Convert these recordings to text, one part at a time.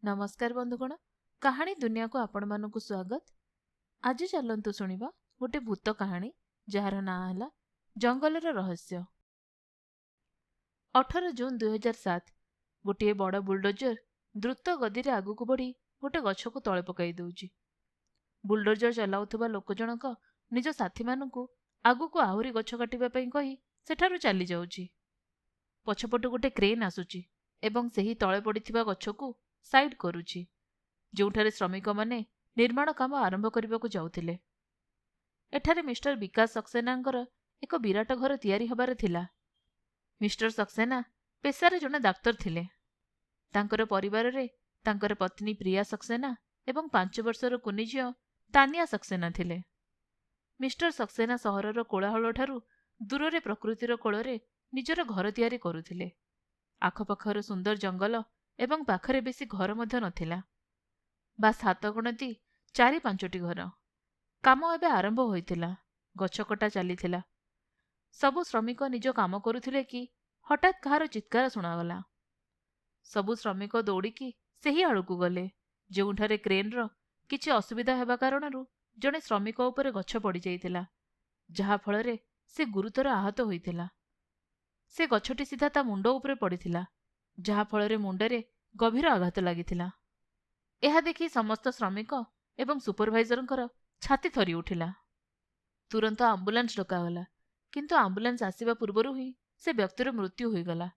नमस्कार बंधुगण, कहानी दुनिया को आपण मानक स्वागत। आज चलतु शुणा गोटे भूत कहानी जार ना है जंगलर रहस्य। 18 जून 2007 गोटे बड़ बुलडोजर द्रुत गति आगु को बढ़ी गोटे गछ को तले पकई दौची। बुलडोजर चलाउथुबा लोक जनक निज साथी मानू आगु को आहरी गछ काटिबा कही सेठारु चली जाउची। पछपटु गोटे क्रेन आसुची एवं सेही तले पड़िथिबा गछ को साइड करुची, जोठारे श्रमिक माने निर्माण काम आरंभ करने को जाउथिले। एठारे मिस्टर विकास सक्सेनांकर एक विराट घर तैयारी हबार थिला। मिस्टर सक्सेना पेशारे जने डाक्तर थिले। तांकर परिवार रे तांकर पत्नी प्रिया सक्सेना एवं 5 वर्षर कुनी झियो तानिया सक्सेना थिले। मिस्टर सक्सेना सहरर कोलाहल ठारू दूर प्रकृतिर कोଳରେ निजर घर तैयारी करुथिले। आखपाखर सुंदर जंगल एवं पाखरे बेसी घर मध्य नथिला। बास हाथ गणती 4-5टी घर। काम एबे आरंभ होइथिला। गछ कटा चलीथिला। सबु श्रमिक निज काम करुथिले कि हठात कहार चित्कार सुनागला। सबु श्रमिक दौड़िकी सेही आड़कू गले जोठारे क्रेनर किछि असुविधा हेबा कारणरु जणे श्रमिक उपरे गछ पड़ी जाइथिला, जहा फଳରେ से गुरुतर आहत होइथिला। से गछटी सीधा ता मुंड उपरे पड़िथिला, जहा फଳରେ मुंडरे गभीर आघात लागिथिला। एहा देखि समस्त श्रमिक एवं सुपरभाइजरंकर छाती थरी उठिला। तुरंत आंबुलांस डकागला, किंतु आंबुलांस आसीबा पूर्वरु ही से व्यक्तिर मृत्यु होइगला।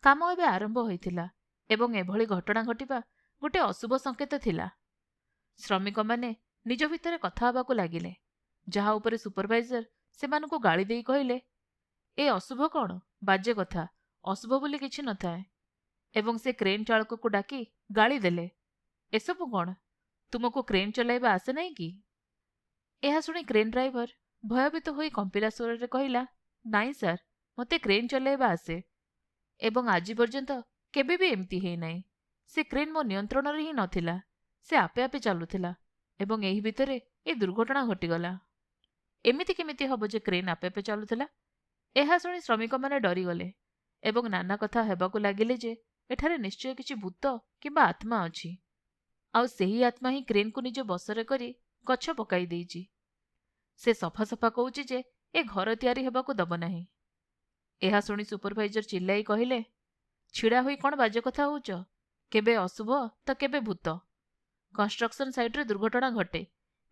काम एबे आरंभ होइथिला एवं एभଳି घटना घटिबा गोटे अशुभ संकेत थिला। श्रमिक माने निज भितरे कथा हबाकू लागिले, जहा उपरे सुपरभाइजर सेमानकू गाली देई कहिले, ए अशुभ कौन, बाजे कथा, अशुभ बोली किछि नथाए। एवं से क्रेन चालक को डाकी गाली देले, एसबु कौन, तुमको क्रेन चलाइबा आसे नहीं कि? एहा सुनी क्रेन ड्राइवर भयभीत होई कंपिला स्वर रे कहिला, नाई सर, मते क्रेन चलाइबा आसे एवं आज पर्यंत केबे भी एमती हेई नाई। से क्रेन मो नियंत्रण रे ही नथिला, से आपे आपे चालुथिला एवं एही भितरे ए दुर्घटना घटिगला। एमिति केमिति हबो जे क्रेन आपे आपे चालुथिला? एहा सुनी श्रमिक माने डरी गले एवं नाना कथा हेबाकू लागिले जे एठारे निश्चय किछि भूत किंबा आत्मा अछि, आउ सेही आत्मा ही क्रेन को निज बसरे करी गछ पकाई देइछि। से सफा सफा कहूछि जे ए घर तैयारी हेबाकू दब नाही। एहा सुनी सुपरभाइजर चिल्लाई कहिले, छिड़ा होई कोन बाजे कथा होउछ, केबे अशुभ तो केबे भूत। कंस्ट्रक्शन साइट रे दुर्घटना घटे,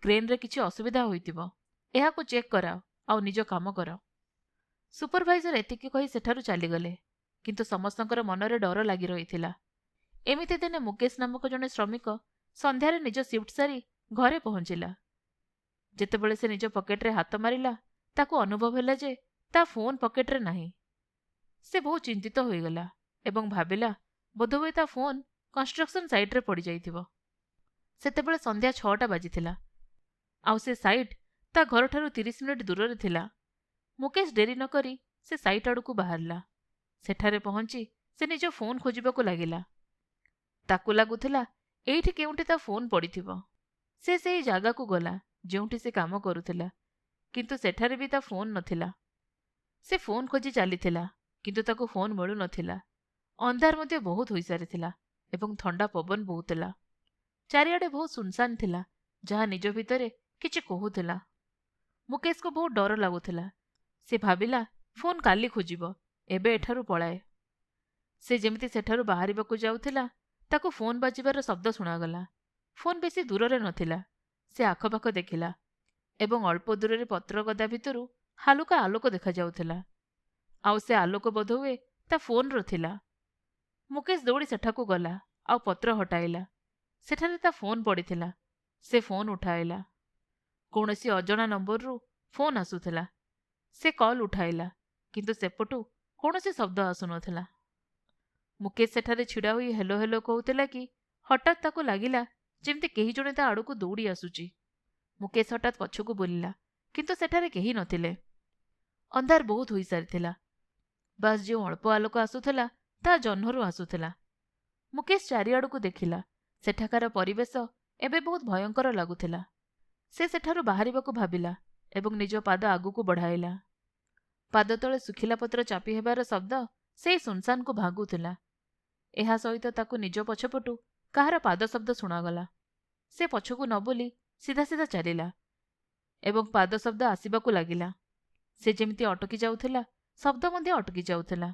क्रेन रे किछि असुविधा होइतिबो, एहाकू चेक कराओ आउ निज काम कर। सुपरभाइजर एतिकी कही सेठारु चली गले, किंतु समस्तंकर मनरे डर लगी रहिथिला। एमिति दिने मुकेश नामक जने श्रमिक संध्यारे निज शिफ्ट सारी घरे पहुंचिला। जेतेबेले से निज पकेट रे हाथ मारिला, ताकू अनुभव ହେଲା जे ता फोन पकेट रे नाही। से बहुत चिंतित होइगला एवं भाबिला बोधहुए ता फोन कंस्ट्रक्शन साइट रे पड़ी जाइथिबो। सेतेबेले संध्या 6टा बाजिथिला, आउ से साइट ता घर ठारू 30 मिनिट दूर रे थिला। मुकेश डेरी न करी से साइट आड़कू बाहरला। सेठारे पहुंची से निज फोन खोजिबाकू लागिला। ताकू लागुथिला एइठी केउंठी ता फोन पड़िथिबो। से सेही जागा को गला जेउंठी से काम करुथिला, किंतु सेठारे भी ता फोन नथिला। से फोन खोजी चलीथिला, किंतु ताकू फोन मिलु नथिला। अंधार मध्य बहुत होई सारिथिला एवं ठंडा पवन बहुथिला। चारिआडे बहुत सुनसान थिला, जहा निज भितरे किछि कहुथिला। मुकेश को बहुत डर लागुथिला। से भाबिला फोन काली खोजिबो, एबे एठारु पळाए। से जेमिति सेठारु बाहरिबाकू जाउथिला, ताकू फोन बाजिबार शब्द शुणागला। फोन बेसी दूर रे नथिला। से आखपाख देखिला एवं अल्प दूर रे पत्र गदा भितरु हालुका आलोक देखा जाउथिला, आउ से आलोक बोधहुए ता फोन रो थिला। मुकेश दौड़ी सेठाकू गला आउ पत्र हटाइला। सेठारे ता फोन पड़िथिला। से फोन उठाइला। कौनसी अजणा नंबर रु फोन आसुथिला। से कॉल उठाइला, किंतु सेपटू कौनसी शब्द आसुनथिला। मुकेश सेठारे छिड़ा हुई हेलो हेलो कहूथिला कि हठात ताकू लागिला जेमती केही जणे ता आड़कू दौड़ी आसुची। मुकेश हठात पछकू बुलिला, किंतु सेठारे केही नथिले। अंधार बहुत होई सारिथिला। बास जो अल्प आलोक आसुथिला ता जह्नरू आसुथिला। मुकेश चारिआड़कू देखिला। सेठाकार परिवेश एबे बहुत भयंकर लागुथिला। से सेठारु बाहरिबाकू भाबिला एवं निज पाद आगुकू बढ़ाइला। पाद तले सुखिला पत्र चापी हेबार शब्द से सुनसान को भांगुथिला। एहा सहित ताकू निज पछपटू କାହାର ପାଦ ଶବ୍ଦ ଶୁଣାଗଲା। ସେ ପଛକୁ ନ ବୁଲି ସିଧା ସିଧା ଚାଲିଲା ଏବଂ ପାଦ ଶବ୍ଦ ଆସିବାକୁ ଲାଗିଲା। ସେ ଯେମିତି ଅଟକି ଯାଉଥିଲା, ଶବ୍ଦ ମଧ୍ୟ ଅଟକି ଯାଉଥିଲା।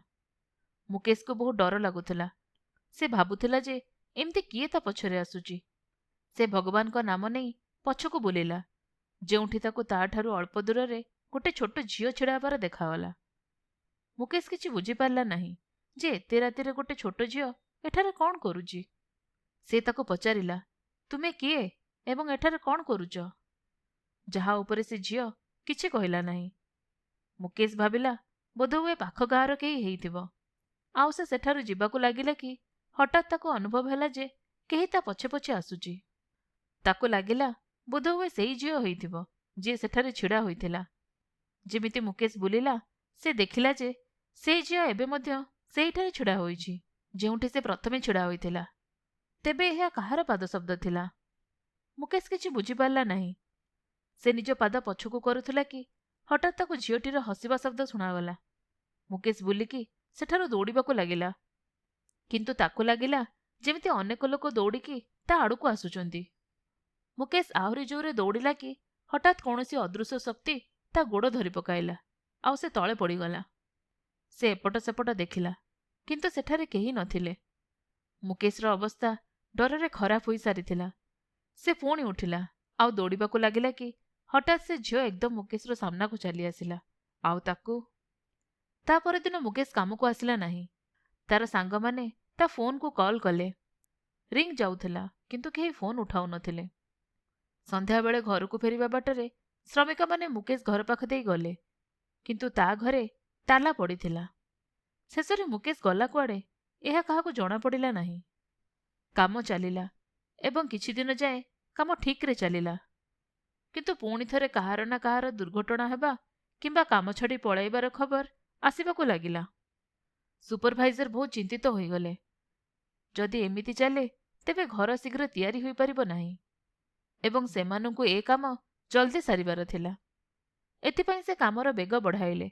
ମୁକେଶକୁ ବହୁତ ଡର ଲାଗୁଥିଲା। ସେ ଭାବୁଥିଲା ଯେ ଏମିତି କିଏ ତା ପଛରେ ଆସୁଛି। ସେ ଭଗବାନଙ୍କ ନାମ ନେଇ ପଛକୁ ବୁଲିଲା, ଯେଉଁଠି ତାକୁ ତାଠାରୁ ଅଳ୍ପ ଦୂରରେ ଗୋଟେ ଛୋଟ ଝିଅ ଛିଡ଼ା ହେବାର ଦେଖାଗଲା। ମୁକେଶ କିଛି ବୁଝିପାରିଲା ନାହିଁ ଯେ ଏତେ ରାତିରେ ଗୋଟେ ଛୋଟ ଝିଅ ଏଠାରେ କ'ଣ କରୁଛି। ସେ ତାକୁ ପଚାରିଲା, ତୁମେ କିଏ ଏବଂ ଏଠାରେ କ'ଣ କରୁଛ? ଯାହା ଉପରେ ସେ ଝିଅ କିଛି କହିଲା ନାହିଁ। ମୁକେଶ ଭାବିଲା ବୋଧହୁଏ ପାଖ ଗାଁର କେହି ହେଇଥିବ। ଆଉ ସେ ସେଠାରୁ ଯିବାକୁ ଲାଗିଲା କି ହଠାତ୍ ତାକୁ ଅନୁଭବ ହେଲା ଯେ କେହି ତା ପଛେ ପଛେ ଆସୁଛି। ତାକୁ ଲାଗିଲା ବୋଧହୁଏ ସେଇ ଝିଅ ହୋଇଥିବ ଯିଏ ସେଠାରେ ଛିଡ଼ା ହୋଇଥିଲା। ଯେମିତି ମୁକେଶ ବୁଲିଲା, ସେ ଦେଖିଲା ଯେ ସେଇ ଝିଅ ଏବେ ମଧ୍ୟ ସେଇଠାରେ ଛିଡ଼ା ହୋଇଛି ଯେଉଁଠି ସେ ପ୍ରଥମେ ଛିଡ଼ା ହୋଇଥିଲା। ତେବେ ଏହା କାହାର ପାଦ ଶବ୍ଦ ଥିଲା? ମୁକେଶ କିଛି ବୁଝିପାରିଲା ନାହିଁ। ସେ ନିଜ ପାଦ ପଛକୁ କରୁଥିଲା କି ହଠାତ୍ ତାକୁ ଝିଅଟିର ହସିବା ଶବ୍ଦ ଶୁଣାଗଲା। ମୁକେଶ ବୁଲିକି ସେଠାରୁ ଦୌଡ଼ିବାକୁ ଲାଗିଲା, କିନ୍ତୁ ତାକୁ ଲାଗିଲା ଯେମିତି ଅନେକ ଲୋକ ଦୌଡ଼ିକି ତା ଆଡ଼କୁ ଆସୁଛନ୍ତି। ମୁକେଶ ଆହୁରି ଜୋରରେ ଦୌଡ଼ିଲା କି ହଠାତ୍ କୌଣସି ଅଦୃଶ୍ୟ ଶକ୍ତି ତା ଗୋଡ଼ ଧରି ପକାଇଲା ଆଉ ସେ ତଳେ ପଡ଼ିଗଲା। ସେ ଏପଟ ସେପଟ ଦେଖିଲା, କିନ୍ତୁ ସେଠାରେ କେହି ନଥିଲେ। ମୁକେଶର ଅବସ୍ଥା ଡରରେ ଖରାପ ହୋଇସାରିଥିଲା। ସେ ପୁଣି ଉଠିଲା ଆଉ ଦୌଡ଼ିବାକୁ ଲାଗିଲା କି ହଠାତ୍ ସେ ଝିଅ ଏକଦମ ମୁକେଶର ସାମ୍ନାକୁ ଚାଲି ଆସିଲା ଆଉ ତାକୁ। ତା ପରଦିନ ମୁକେଶ କାମକୁ ଆସିଲା ନାହିଁ। ତାର ସାଙ୍ଗମାନେ ତା ଫୋନକୁ କଲ୍ କଲେ। ରିଙ୍ଗ ଯାଉଥିଲା, କିନ୍ତୁ କେହି ଫୋନ ଉଠାଉନଥିଲେ। ସନ୍ଧ୍ୟାବେଳେ ଘରକୁ ଫେରିବା ବାଟରେ ଶ୍ରମିକମାନେ ମୁକେଶ ଘର ପାଖ ଦେଇ ଗଲେ, କିନ୍ତୁ ତା ଘରେ ତାଲା ପଡ଼ିଥିଲା। ଶେଷରେ ମୁକେଶ ଗଲା କୁଆଡ଼େ ଏହା କାହାକୁ ଜଣାପଡ଼ିଲା ନାହିଁ। କାମ ଚାଲିଲା ଏବଂ କିଛି ଦିନ ଯାଏ କାମ ଠିକ୍ରେ ଚାଲିଲା। କିନ୍ତୁ ପୁଣି ଥରେ କାହାର ନା କାହାର ଦୁର୍ଘଟଣା ହେବା କିମ୍ବା କାମ ଛାଡ଼ି ପଳାଇବାର ଖବର ଆସିବାକୁ ଲାଗିଲା। ସୁପରଭାଇଜର ବହୁତ ଚିନ୍ତିତ ହୋଇଗଲେ। ଯଦି ଏମିତି ଚାଲେ ତେବେ ଘର ଶୀଘ୍ର ତିଆରି ହୋଇପାରିବ ନାହିଁ ଏବଂ ସେମାନଙ୍କୁ ଏ କାମ ଜଲ୍ଦି ସାରିବାର ଥିଲା। ଏଥିପାଇଁ ସେ କାମର ବେଗ ବଢ଼ାଇଲେ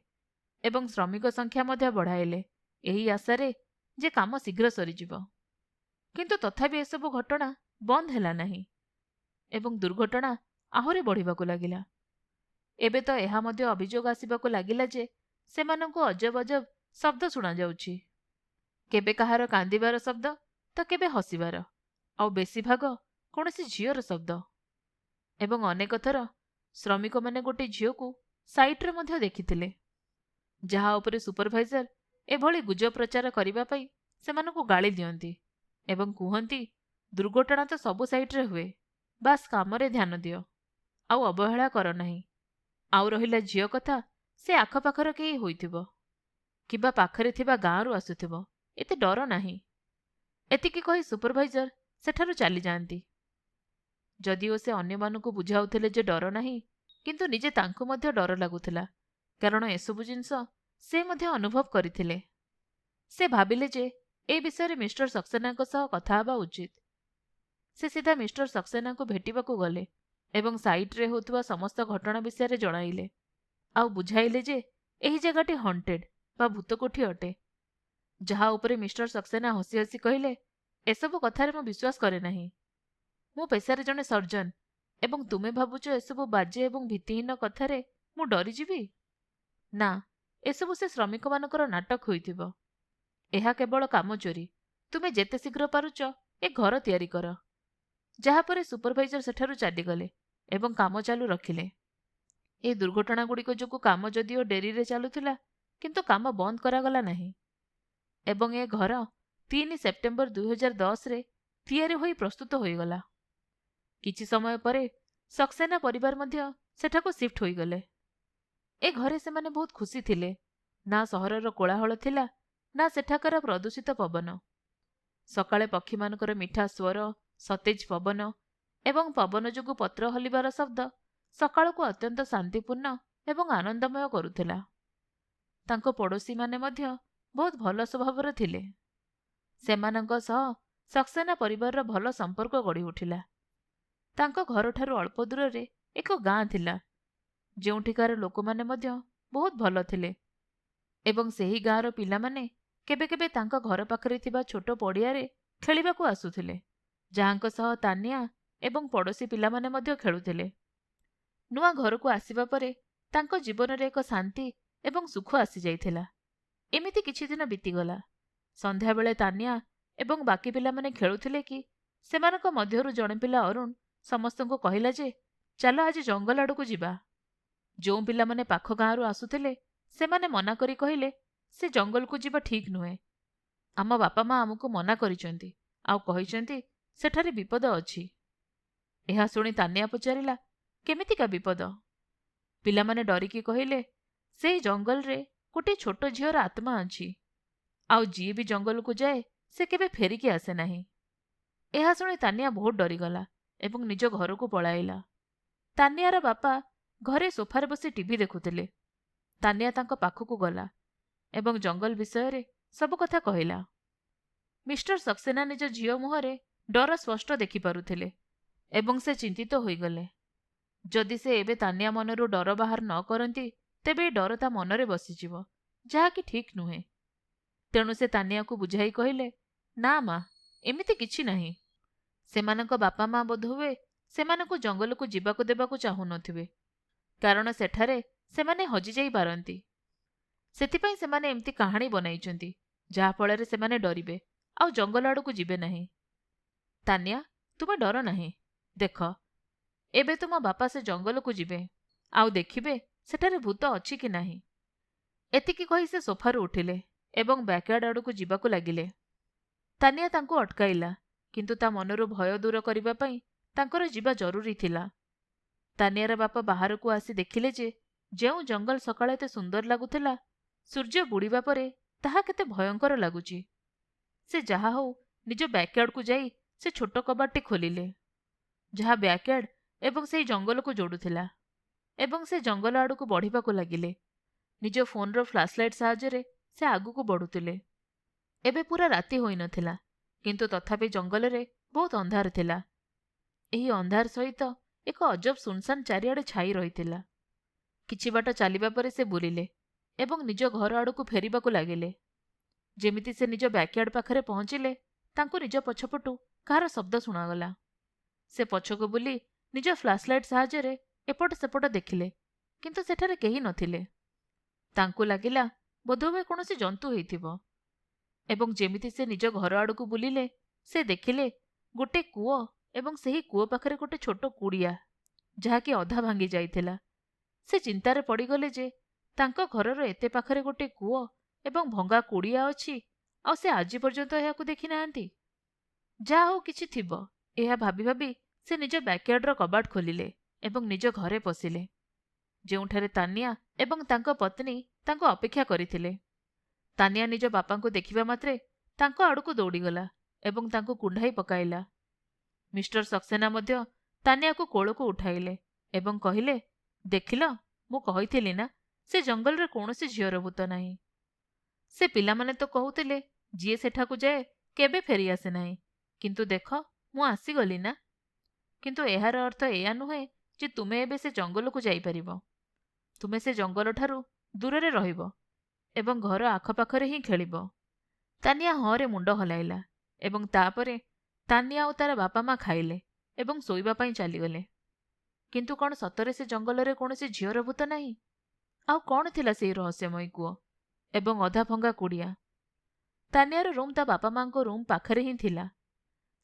ଏବଂ ଶ୍ରମିକ ସଂଖ୍ୟା ମଧ୍ୟ ବଢ଼ାଇଲେ, ଏହି ଆଶାରେ ଯେ କାମ ଶୀଘ୍ର ସରିଯିବ। କିନ୍ତୁ ତଥାପି ଏସବୁ ଘଟଣା ବନ୍ଦ ହେଲା ନାହିଁ ଏବଂ ଦୁର୍ଘଟଣା ଆହୁରି ବଢ଼ିବାକୁ ଲାଗିଲା। ଏବେ ତ ଏହା ମଧ୍ୟ ଅଭିଯୋଗ ଆସିବାକୁ ଲାଗିଲା ଯେ ସେମାନଙ୍କୁ ଅଜବ ଅଜବ ଶବ୍ଦ ଶୁଣାଯାଉଛି। କେବେ କାହାର କାନ୍ଦିବାର ଶବ୍ଦ ତ କେବେ ହସିବାର, ଆଉ ବେଶୀ ଭାଗ କୌଣସି ଝିଅର ଶବ୍ଦ। ଏବଂ ଅନେକ ଥର ଶ୍ରମିକମାନେ ଗୋଟେ ଝିଅକୁ ସାଇଟ୍ରେ ମଧ୍ୟ ଦେଖିଥିଲେ, ଯାହା ଉପରେ ସୁପରଭାଇଜର ଏଭଳି ଗୁଜବ ପ୍ରଚାର କରିବା ପାଇଁ ସେମାନଙ୍କୁ ଗାଳି ଦିଅନ୍ତି ଏବଂ କୁହନ୍ତି, ଦୁର୍ଘଟଣା ତ ସବୁ ସାଇଟ୍ରେ ହୁଏ, ବାସ୍ କାମରେ ଧ୍ୟାନ ଦିଅ ଆଉ ଅବହେଳା କର ନାହିଁ। ଆଉ ରହିଲା ଝିଅ କଥା, ସେ ଆଖପାଖର କେହି ହୋଇଥିବ କିମ୍ବା ପାଖରେ ଥିବା ଗାଁରୁ ଆସୁଥିବ, ଏତେ ଡର ନାହିଁ। ଏତିକି କହି ସୁପରଭାଇଜର ସେଠାରୁ ଚାଲିଯାଆନ୍ତି। ଯଦିଓ ସେ ଅନ୍ୟମାନଙ୍କୁ ବୁଝାଉଥିଲେ ଯେ ଡର ନାହିଁ, କିନ୍ତୁ ନିଜେ ତାଙ୍କୁ ମଧ୍ୟ ଡର ଲାଗୁଥିଲା, କାରଣ ଏସବୁ ଜିନିଷ ସେ ମଧ୍ୟ ଅନୁଭବ କରିଥିଲେ। ସେ ଭାବିଲେ ଯେ ଏ ବିଷୟରେ ମିଷ୍ଟର ସକ୍ସେନାଙ୍କ ସହ କଥା ହେବା ଉଚିତ। ସେ ସିଧା ମିଷ୍ଟର ସକ୍ସେନାଙ୍କୁ ଭେଟିବାକୁ ଗଲେ ଏବଂ ସାଇଟ୍ରେ ହେଉଥିବା ସମସ୍ତ ଘଟଣା ବିଷୟରେ ଜଣାଇଲେ ଆଉ ବୁଝାଇଲେ ଯେ ଏହି ଜାଗାଟି ହଣ୍ଟେଡ୍ ବା ଭୂତକୋଠି ଅଟେ। ଯାହା ଉପରେ ମିଷ୍ଟର ସକ୍ସେନା ହସି ହସି କହିଲେ, ଏସବୁ କଥାରେ ମୁଁ ବିଶ୍ୱାସ କରେ ନାହିଁ। ମୁଁ ପେଶାରେ ଜଣେ ସର୍ଜନ ଏବଂ ତୁମେ ଭାବୁଛ ଏସବୁ ବାଜେ ଏବଂ ଭିତ୍ତିହୀନ କଥାରେ ମୁଁ ଡରିଯିବି? ନା, ଏସବୁ ସେ ଶ୍ରମିକମାନଙ୍କର ନାଟକ ହୋଇଥିବ। ଏହା କେବଳ କାମ ଚୋରି। ତୁମେ ଯେତେ ଶୀଘ୍ର ପାରୁଛ ଏ ଘର ତିଆରି କର। ଯାହାପରେ ସୁପରଭାଇଜର ସେଠାରୁ ଚାଲିଗଲେ ଏବଂ କାମ ଚାଲୁ ରଖିଲେ। ଏ ଦୁର୍ଘଟଣାଗୁଡ଼ିକ ଯୋଗୁଁ କାମ ଯଦିଓ ଡେରିରେ ଚାଲୁଥିଲା, କିନ୍ତୁ କାମ ବନ୍ଦ କରାଗଲା ନାହିଁ ଏବଂ ଏ ଘର 3 ସେପ୍ଟେମ୍ବର 2010ରେ ତିଆରି ହୋଇ ପ୍ରସ୍ତୁତ ହୋଇଗଲା। କିଛି ସମୟ ପରେ ସକ୍ସେନା ପରିବାର ମଧ୍ୟ ସେଠାକୁ ସିଫ୍ଟ ହୋଇଗଲେ। ଏ ଘରେ ସେମାନେ ବହୁତ ଖୁସି ଥିଲେ। ନା ସହରର କୋଳାହଳ ଥିଲା, ନା ସେଠାକାର ପ୍ରଦୂଷିତ ପବନ। ସକାଳେ ପକ୍ଷୀମାନଙ୍କର ମିଠା ସ୍ୱର, ସତେଜ ପବନ ଏବଂ ପବନ ଯୋଗୁଁ ପତ୍ର ହଲିବାର ଶବ୍ଦ ସକାଳକୁ ଅତ୍ୟନ୍ତ ଶାନ୍ତିପୂର୍ଣ୍ଣ ଏବଂ ଆନନ୍ଦମୟ କରୁଥିଲା। ତାଙ୍କ ପଡ଼ୋଶୀମାନେ ମଧ୍ୟ ବହୁତ ଭଲ ସ୍ୱଭାବର ଥିଲେ। ସେମାନଙ୍କ ସହ ସକ୍ସେନା ପରିବାରର ଭଲ ସମ୍ପର୍କ ଗଢ଼ି ଉଠିଲା। ତାଙ୍କ ଘରଠାରୁ ଅଳ୍ପ ଦୂରରେ ଏକ ଗାଁ ଥିଲା, ଯେଉଁଠିକାର ଲୋକମାନେ ମଧ୍ୟ ବହୁତ ଭଲ ଥିଲେ ଏବଂ ସେହି ଗାଁର ପିଲାମାନେ କେବେ କେବେ ତାଙ୍କ ଘର ପାଖରେ ଥିବା ଛୋଟ ପଡ଼ିଆରେ ଖେଳିବାକୁ ଆସୁଥିଲେ। ଯାହାଙ୍କ ସହ ତାନିଆ ଏବଂ ପଡ଼ୋଶୀ ପିଲାମାନେ ମଧ୍ୟ ଖେଳୁଥିଲେ। ନୂଆ ଘରକୁ ଆସିବା ପରେ ତାଙ୍କ ଜୀବନରେ ଏକ ଶାନ୍ତି ଏବଂ ସୁଖ ଆସିଯାଇଥିଲା। ଏମିତି କିଛି ଦିନ ବିତିଗଲା। ସନ୍ଧ୍ୟାବେଳେ ତାନିଆ ଏବଂ ବାକି ପିଲାମାନେ ଖେଳୁଥିଲେ କି ସେମାନଙ୍କ ମଧ୍ୟରୁ ଜଣେ ପିଲା ଅରୁଣ ସମସ୍ତଙ୍କୁ କହିଲା ଯେ ଚାଲ ଆଜି ଜଙ୍ଗଲ ଆଡ଼କୁ ଯିବା। ଯେଉଁ ପିଲାମାନେ ପାଖ ଗାଁରୁ ଆସୁଥିଲେ ସେମାନେ ମନା କରି କହିଲେ ସେ ଜଙ୍ଗଲକୁ ଯିବା ଠିକ୍ ନୁହେଁ। ଆମ ବାପା ମା ଆମକୁ ମନା କରିଛନ୍ତି ଆଉ କହିଛନ୍ତି ସେଠାରେ ବିପଦ ଅଛି। ଏହା ଶୁଣି ତାନିଆ ପଚାରିଲା, କେମିତିକା ବିପଦ? ପିଲାମାନେ ଡରିକି କହିଲେ, ସେଇ ଜଙ୍ଗଲରେ ଗୋଟିଏ ଛୋଟ ଝିଅର ଆତ୍ମା ଅଛି, ଆଉ ଯିଏ ବି ଜଙ୍ଗଲକୁ ଯାଏ ସେ କେବେ ଫେରିକି ଆସେ ନାହିଁ। ଏହା ଶୁଣି ତାନିଆ ବହୁତ ଡରିଗଲା ଏବଂ ନିଜ ଘରକୁ ପଳାଇଲା। ତାନିଆର ବାପା ଘରେ ସୋଫାରେ ବସି ଟିଭି ଦେଖୁଥିଲେ। ତାନିଆ ତାଙ୍କ ପାଖକୁ ଗଲା ଏବଂ ଜଙ୍ଗଲ ବିଷୟରେ ସବୁ କଥା କହିଲା। ମିଷ୍ଟର ସକ୍ସେନା ନିଜ ଝିଅ ମୁହଁରେ ଡର ସ୍ପଷ୍ଟ ଦେଖିପାରୁଥିଲେ ଏବଂ ସେ ଚିନ୍ତିତ ହୋଇଗଲେ। ଯଦି ସେ ଏବେ ତାନିଆ ମନରୁ ଡର ବାହାର ନ କରନ୍ତି ତେବେ ଏ ଡର ତା ମନରେ ବସିଯିବ, ଯାହାକି ଠିକ୍ ନୁହେଁ। ତେଣୁ ସେ ତାନିଆକୁ ବୁଝାଇ କହିଲେ, ନା ମା, ଏମିତି କିଛି ନାହିଁ। ସେମାନଙ୍କ ବାପା ମା ବୋଧହୁଏ ସେମାନଙ୍କୁ ଜଙ୍ଗଲକୁ ଯିବାକୁ ଦେବାକୁ ଚାହୁଁନଥିବେ, କାରଣ ସେଠାରେ ସେମାନେ ହଜିଯାଇ ପାରନ୍ତି। ସେଥିପାଇଁ ସେମାନେ ଏମିତି କାହାଣୀ ବନାଇଛନ୍ତି ଯାହାଫଳରେ ସେମାନେ ଡରିବେ ଆଉ ଜଙ୍ଗଲ ଆଡ଼କୁ ଯିବେ ନାହିଁ। ତାନିଆ, ତୁମେ ଡର ନାହିଁ। ଦେଖ, ଏବେ ତୁମ ବାପା ସେ ଜଙ୍ଗଲକୁ ଯିବେ ଆଉ ଦେଖିବେ ସେଠାରେ ଭୂତ ଅଛି କି ନାହିଁ। ଏତିକି କହି ସେ ସୋଫାରୁ ଉଠିଲେ ଏବଂ ବ୍ୟାକ୍ୟାର୍ଡ ଆଡ଼କୁ ଯିବାକୁ ଲାଗିଲେ। ତାନିଆ ତାଙ୍କୁ ଅଟକାଇଲା, କିନ୍ତୁ ତା ମନରୁ ଭୟ ଦୂର କରିବା ପାଇଁ ତାଙ୍କର ଯିବା ଜରୁରୀ ଥିଲା। ତାନିଆର ବାପା ବାହାରକୁ ଆସି ଦେଖିଲେ ଯେ ଯେଉଁ ଜଙ୍ଗଲ ସକାଳେ ଏତେ ସୁନ୍ଦର ଲାଗୁଥିଲା, ସୂର୍ଯ୍ୟ ବୁଡ଼ିବା ପରେ ତାହା କେତେ ଭୟଙ୍କର ଲାଗୁଛି। ସେ ଯାହା ହଉ ନିଜ ବ୍ୟାକ୍ୟାର୍ଡକୁ ଯାଇ ସେ ଛୋଟ କବାଟଟି ଖୋଲିଲେ, ଯାହା ବ୍ୟାକ୍ୟାର୍ଡ ଏବଂ ସେହି ଜଙ୍ଗଲକୁ ଯୋଡ଼ୁଥିଲା, ଏବଂ ସେ ଜଙ୍ଗଲ ଆଡ଼କୁ ବଢ଼ିବାକୁ ଲାଗିଲେ। ନିଜ ଫୋନ୍ର ଫ୍ଲାସ୍ଲାଇଟ୍ ସାହାଯ୍ୟରେ ସେ ଆଗକୁ ବଢ଼ୁଥିଲେ। ଏବେ ପୁରା ରାତି ହୋଇନଥିଲା, କିନ୍ତୁ ତଥାପି ଜଙ୍ଗଲରେ ବହୁତ ଅନ୍ଧାର ଥିଲା। ଏହି ଅନ୍ଧାର ସହିତ ଏକ ଅଜବ ସୁନସାନ ଚାରିଆଡ଼େ ଛାଇ ରହିଥିଲା। କିଛି ବାଟ ଚାଲିବା ପରେ ସେ ବୁଲିଲେ ଏବଂ ନିଜ ଘର ଆଡ଼କୁ ଫେରିବାକୁ ଲାଗିଲେ। ଯେମିତି ସେ ନିଜ ବ୍ୟାକ୍ୟାର୍ଡ ପାଖରେ ପହଞ୍ଚିଲେ ତାଙ୍କୁ ନିଜ ପଛପଟୁ କାହାର ଶବ୍ଦ ଶୁଣାଗଲା। ସେ ପଛକୁ ବୁଲି ନିଜ ଫ୍ଲାସ୍ଲାଇଟ୍ ସାହାଯ୍ୟରେ ଏପଟ ସେପଟ ଦେଖିଲେ, କିନ୍ତୁ ସେଠାରେ କେହି ନଥିଲେ। ତାଙ୍କୁ ଲାଗିଲା ବୋଧହୁଏ କୌଣସି ଜନ୍ତୁ ହେଇଥିବ ଏବଂ ଯେମିତି ସେ ନିଜ ଘର ଆଡ଼କୁ ବୁଲିଲେ ସେ ଦେଖିଲେ ଗୋଟେ କୂଅ ଏବଂ ସେହି କୂଅ ପାଖରେ ଗୋଟେ ଛୋଟ କୁଡ଼ିଆ, ଯାହାକି ଅଧା ଭାଙ୍ଗି ଯାଇଥିଲା। ସେ ଚିନ୍ତାରେ ପଡ଼ିଗଲେ ଯେ ତାଙ୍କ ଘରର ଏତେ ପାଖରେ ଗୋଟେ କୂଅ ଏବଂ ଭଙ୍ଗା କୁଡ଼ିଆ ଅଛି ଆଉ ସେ ଆଜି ପର୍ଯ୍ୟନ୍ତ ଏହାକୁ ଦେଖିନାହାନ୍ତି। ଯାହା ହଉ କିଛି ଥିବ, ଏହା ଭାବି ଭାବି ସେ ନିଜ ବ୍ୟାକ୍ୟାର୍ଡର କବାଟ ଖୋଲିଲେ ଏବଂ ନିଜ ଘରେ ପଶିଲେ, ଯେଉଁଠାରେ ତାନିଆ ଏବଂ ତାଙ୍କ ପତ୍ନୀ ତାଙ୍କୁ ଅପେକ୍ଷା କରିଥିଲେ। ତାନିଆ ନିଜ ବାପାଙ୍କୁ ଦେଖିବା ମାତ୍ରେ ତାଙ୍କ ଆଡ଼କୁ ଦୌଡ଼ିଗଲା ଏବଂ ତାଙ୍କୁ କୁଣ୍ଢାଇ ପକାଇଲା। ମିଷ୍ଟର ସକ୍ସେନା ମଧ୍ୟ ତାନିଆକୁ କୋଳକୁ ଉଠାଇଲେ ଏବଂ କହିଲେ, ଦେଖିଲ, ମୁଁ କହିଥିଲି ନା ସେ ଜଙ୍ଗଲରେ କୌଣସି ଝିଅର ଭୂତ ନାହିଁ। ସେ ପିଲାମାନେ ତ କହୁଥିଲେ ଯିଏ ସେଠାକୁ ଯାଏ କେବେ ଫେରିଆସେ ନାହିଁ, କିନ୍ତୁ ଦେଖ, ମୁଁ ଆସିଗଲି ନା। କିନ୍ତୁ ଏହାର ଅର୍ଥ ଏୟା ନୁହେଁ ଯେ ତୁମେ ଏବେ ସେ ଜଙ୍ଗଲକୁ ଯାଇପାରିବ। ତୁମେ ସେ ଜଙ୍ଗଲଠାରୁ ଦୂରରେ ରହିବ ଏବଂ ଘର ଆଖପାଖରେ ହିଁ ଖେଳିବ। ତାନିଆ ହଁରେ ମୁଣ୍ଡ ହଲାଇଲା ଏବଂ ତାପରେ ତାନିଆ ଆଉ ତାର ବାପା ମା ଖାଇଲେ ଏବଂ ଶୋଇବା ପାଇଁ ଚାଲିଗଲେ। କିନ୍ତୁ କ'ଣ ସତରେ ସେ ଜଙ୍ଗଲରେ କୌଣସି ଝିଅର ଭୂତ ନାହିଁ? ଆଉ କ'ଣ ଥିଲା ସେହି ରହସ୍ୟମୟୀ କୂଅ ଏବଂ ଅଧା ଭଙ୍ଗା କୁଡ଼ିଆ? ତାନିଆର ରୁମ୍ ତା ବାପା ମାଙ୍କ ରୁମ୍ ପାଖରେ ହିଁ ଥିଲା।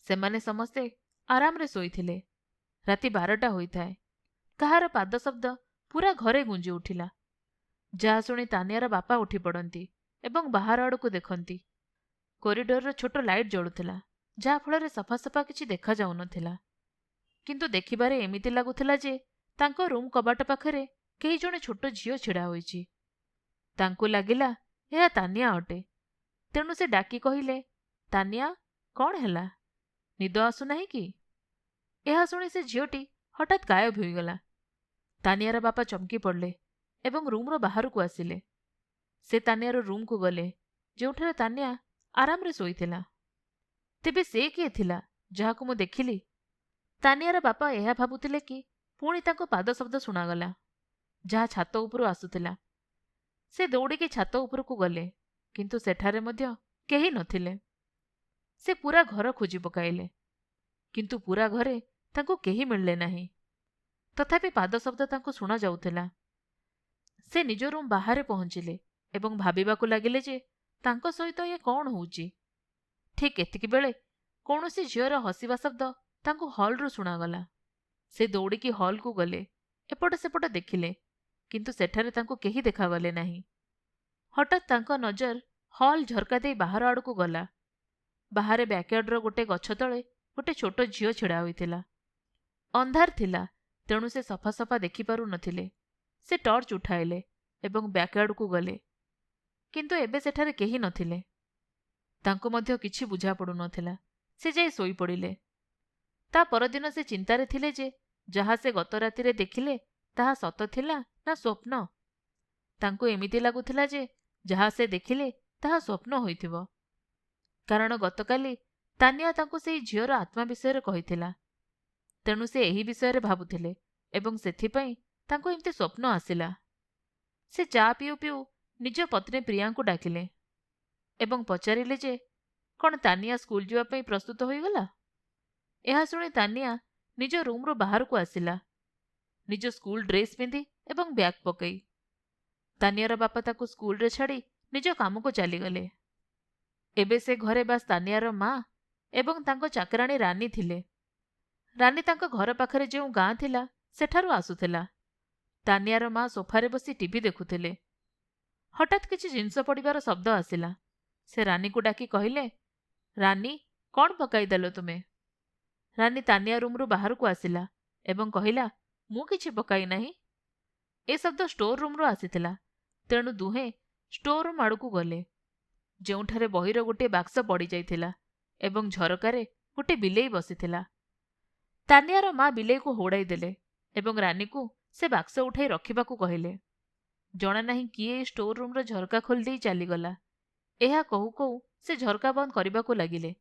ସେମାନେ ସମସ୍ତେ ଆରାମରେ ଶୋଇଥିଲେ। ରାତି 12ଟା ହୋଇଥାଏ। କାହାର ପାଦ ଶବ୍ଦ ପୁରା ଘରେ ଗୁଞ୍ଜି ଉଠିଲା, ଯାହା ଶୁଣି ତାନିଆର ବାପା ଉଠି ପଡ଼ନ୍ତି ଏବଂ ବାହାର ଆଡ଼କୁ ଦେଖନ୍ତି। କରିଡରର ଛୋଟ ଲାଇଟ୍ ଜଳୁଥିଲା, ଯାହାଫଳରେ ସଫାସଫା କିଛି ଦେଖାଯାଉନଥିଲା। କିନ୍ତୁ ଦେଖିବାରେ ଏମିତି ଲାଗୁଥିଲା ଯେ ତାଙ୍କ ରୁମ୍ କବାଟ ପାଖରେ କେହି ଜଣେ ଛୋଟ ଝିଅ ଛିଡ଼ା ହୋଇଛି। ତାଙ୍କୁ ଲାଗିଲା ଏହା ତାନିଆ ଅଟେ। ତେଣୁ ସେ ଡାକି କହିଲେ, ତାନିଆ, କ'ଣ ହେଲା? ନିଦ ଆସୁନାହିଁ କି? ଏହା ଶୁଣି ସେ ଝିଅଟି ହଠାତ୍ ଗାୟବ ହୋଇଗଲା। ତାନିଆର ବାପା ଚମକି ପଡ଼ିଲେ ଏବଂ ରୁମ୍ର ବାହାରକୁ ଆସିଲେ। ସେ ତାନିଆର ରୁମ୍କୁ ଗଲେ, ଯେଉଁଠାରେ ତାନିଆ ଆରାମରେ ଶୋଇଥିଲା। ତେବେ ସେ କିଏ ଥିଲା ଯାହାକୁ ମୁଁ ଦେଖିଲି? ତାନିଆର ବାପା ଏହା ଭାବୁଥିଲେ କି ପୁଣି ତାଙ୍କ ପାଦ ଶବ୍ଦ ଶୁଣାଗଲା, ଯାହା ଛାତ ଉପରୁ ଆସୁଥିଲା। ସେ ଦୌଡ଼ିକି ଛାତ ଉପରକୁ ଗଲେ, କିନ୍ତୁ ସେଠାରେ ମଧ୍ୟ କେହି ନଥିଲେ। ସେ ପୁରା ଘର ଖୋଜି ପକାଇଲେ, କିନ୍ତୁ ପୂରା ଘରେ ତାଙ୍କୁ କେହି ମିଳିଲେ ନାହିଁ। ତଥାପି ପାଦ ଶବ୍ଦ ତାଙ୍କୁ ଶୁଣାଯାଉଥିଲା। ସେ ନିଜ ରୁମ୍ ବାହାରେ ପହଞ୍ଚିଲେ ଏବଂ ଭାବିବାକୁ ଲାଗିଲେ ଯେ ତାଙ୍କ ସହିତ ଇଏ କ'ଣ ହେଉଛି। ଠିକ୍ ଏତିକିବେଳେ କୌଣସି ଝିଅର ହସିବା ଶବ୍ଦ ତାଙ୍କୁ ହଲ୍ରୁ ଶୁଣାଗଲା। ସେ ଦୌଡ଼ିକି ହଲ୍କୁ ଗଲେ। ଏପଟ ସେପଟ ଦେଖିଲେ, କିନ୍ତୁ ସେଠାରେ ତାଙ୍କୁ କେହି ଦେଖାଗଲେ ନାହିଁ। ହଠାତ୍ ତାଙ୍କ ନଜର ହଲ୍ ଝର୍କା ଦେଇ ବାହାର ଆଡ଼କୁ ଗଲା। ବାହାରେ ବ୍ୟାକ୍ୟାର୍ଡର ଗୋଟେ ଗଛ ତଳେ ଗୋଟେ ଛୋଟ ଝିଅ ଛିଡ଼ା ହୋଇଥିଲା। ଅନ୍ଧାର ଥିଲା, ତେଣୁ ସେ ସଫା ସଫା ଦେଖିପାରୁ ନଥିଲେ। ସେ ଟର୍ଚ୍ଚ ଉଠାଇଲେ ଏବଂ ବ୍ୟାକ୍ୟାର୍ଡକୁ ଗଲେ, କିନ୍ତୁ ଏବେ ସେଠାରେ କେହି ନଥିଲେ। ତାଙ୍କୁ ମଧ୍ୟ କିଛି ବୁଝାପଡ଼ୁନଥିଲା। ସେ ଯାଇ ଶୋଇପଡ଼ିଲେ। ତା ପରଦିନ ସେ ଚିନ୍ତାରେ ଥିଲେ ଯେ ଯାହା ସେ ଗତ ରାତିରେ ଦେଖିଲେ ତାହା ସତ ଥିଲା ନା ସ୍ୱପ୍ନ। ତାଙ୍କୁ ଏମିତି ଲାଗୁଥିଲା ଯେ ଯାହା ସେ ଦେଖିଲେ ତାହା ସ୍ୱପ୍ନ ହୋଇଥିବ, କାରଣ ଗତକାଲି ତାନିଆ ତାଙ୍କୁ ସେହି ଝିଅର ଆତ୍ମା ବିଷୟରେ କହିଥିଲା। ତେଣୁ ସେ ଏହି ବିଷୟରେ ଭାବୁଥିଲେ ଏବଂ ସେଥିପାଇଁ ତାଙ୍କୁ ଏମିତି ସ୍ୱପ୍ନ ଆସିଲା। ସେ ଚା ପିଉ ପିଉ ନିଜ ପତ୍ନୀ ପ୍ରିୟାଙ୍କୁ ଡାକିଲେ ଏବଂ ପଚାରିଲେ ଯେ କ'ଣ ତାନିଆ ସ୍କୁଲ ଯିବା ପାଇଁ ପ୍ରସ୍ତୁତ ହୋଇଗଲା। ଏହା ଶୁଣି ତାନିଆ ନିଜ ରୁମ୍ରୁ ବାହାରକୁ ଆସିଲା, ନିଜ ସ୍କୁଲ ଡ୍ରେସ୍ ପିନ୍ଧି ଏବଂ ବ୍ୟାଗ୍ ପକାଇ। ତାନିଆର ବାପା ତାକୁ ସ୍କୁଲରେ ଛାଡ଼ି ନିଜ କାମକୁ ଚାଲିଗଲେ। ଏବେ ସେ ଘରେ ବାସ୍ ତାନିଆର ମା ଏବଂ ତାଙ୍କ ଚାକରାଣୀ ରାନୀ ଥିଲେ। ରାନୀ ତାଙ୍କ ଘର ପାଖରେ ଯେଉଁ ଗାଁ ଥିଲା ସେଠାରୁ ଆସୁଥିଲା। ତାନିଆର ମା ସୋଫାରେ ବସି ଟିଭି ଦେଖୁଥିଲେ। ହଠାତ୍ କିଛି ଜିନିଷ ପଡ଼ିବାର ଶବ୍ଦ ଆସିଲା। ସେ ରାନୀକୁ ଡାକି କହିଲେ, ରାନୀ, କ'ଣ ପକାଇଦେଲ ତୁମେ? ରାନୀ ତାନିଆ ରୁମ୍ରୁ ବାହାରକୁ ଆସିଲା ଏବଂ କହିଲା, ମୁଁ କିଛି ପକାଇ ନାହିଁ। ଏ ଶବ୍ଦ ଷ୍ଟୋର ରୁମ୍ରୁ ଆସିଥିଲା, ତେଣୁ ଦୁହେଁ ଷ୍ଟୋର ରୁମ୍ ଆଡ଼କୁ ଗଲେ, ଯେଉଁଠାରେ ବହିର ଗୋଟିଏ ବାକ୍ସ ପଡ଼ିଯାଇଥିଲା ଏବଂ ଝରକାରେ ଗୋଟେ ବିଲେଇ ବସିଥିଲା। ତାନିଆର ମା ବିଲେଇକୁ ହୋଡ଼ାଇ ଦେଲେ ଏବଂ ରାନୀକୁ ସେ ବାକ୍ସ ଉଠାଇ ରଖିବାକୁ କହିଲେ। ଜଣା ନାହିଁ କିଏ ଏ ଷ୍ଟୋର ରୁମ୍ର ଝରକା ଖୋଲିଦେଇ ଚାଲିଗଲା। ଏହା କହୁ କହୁ ସେ ଝରକା ବନ୍ଦ କରିବାକୁ ଲାଗିଲେ,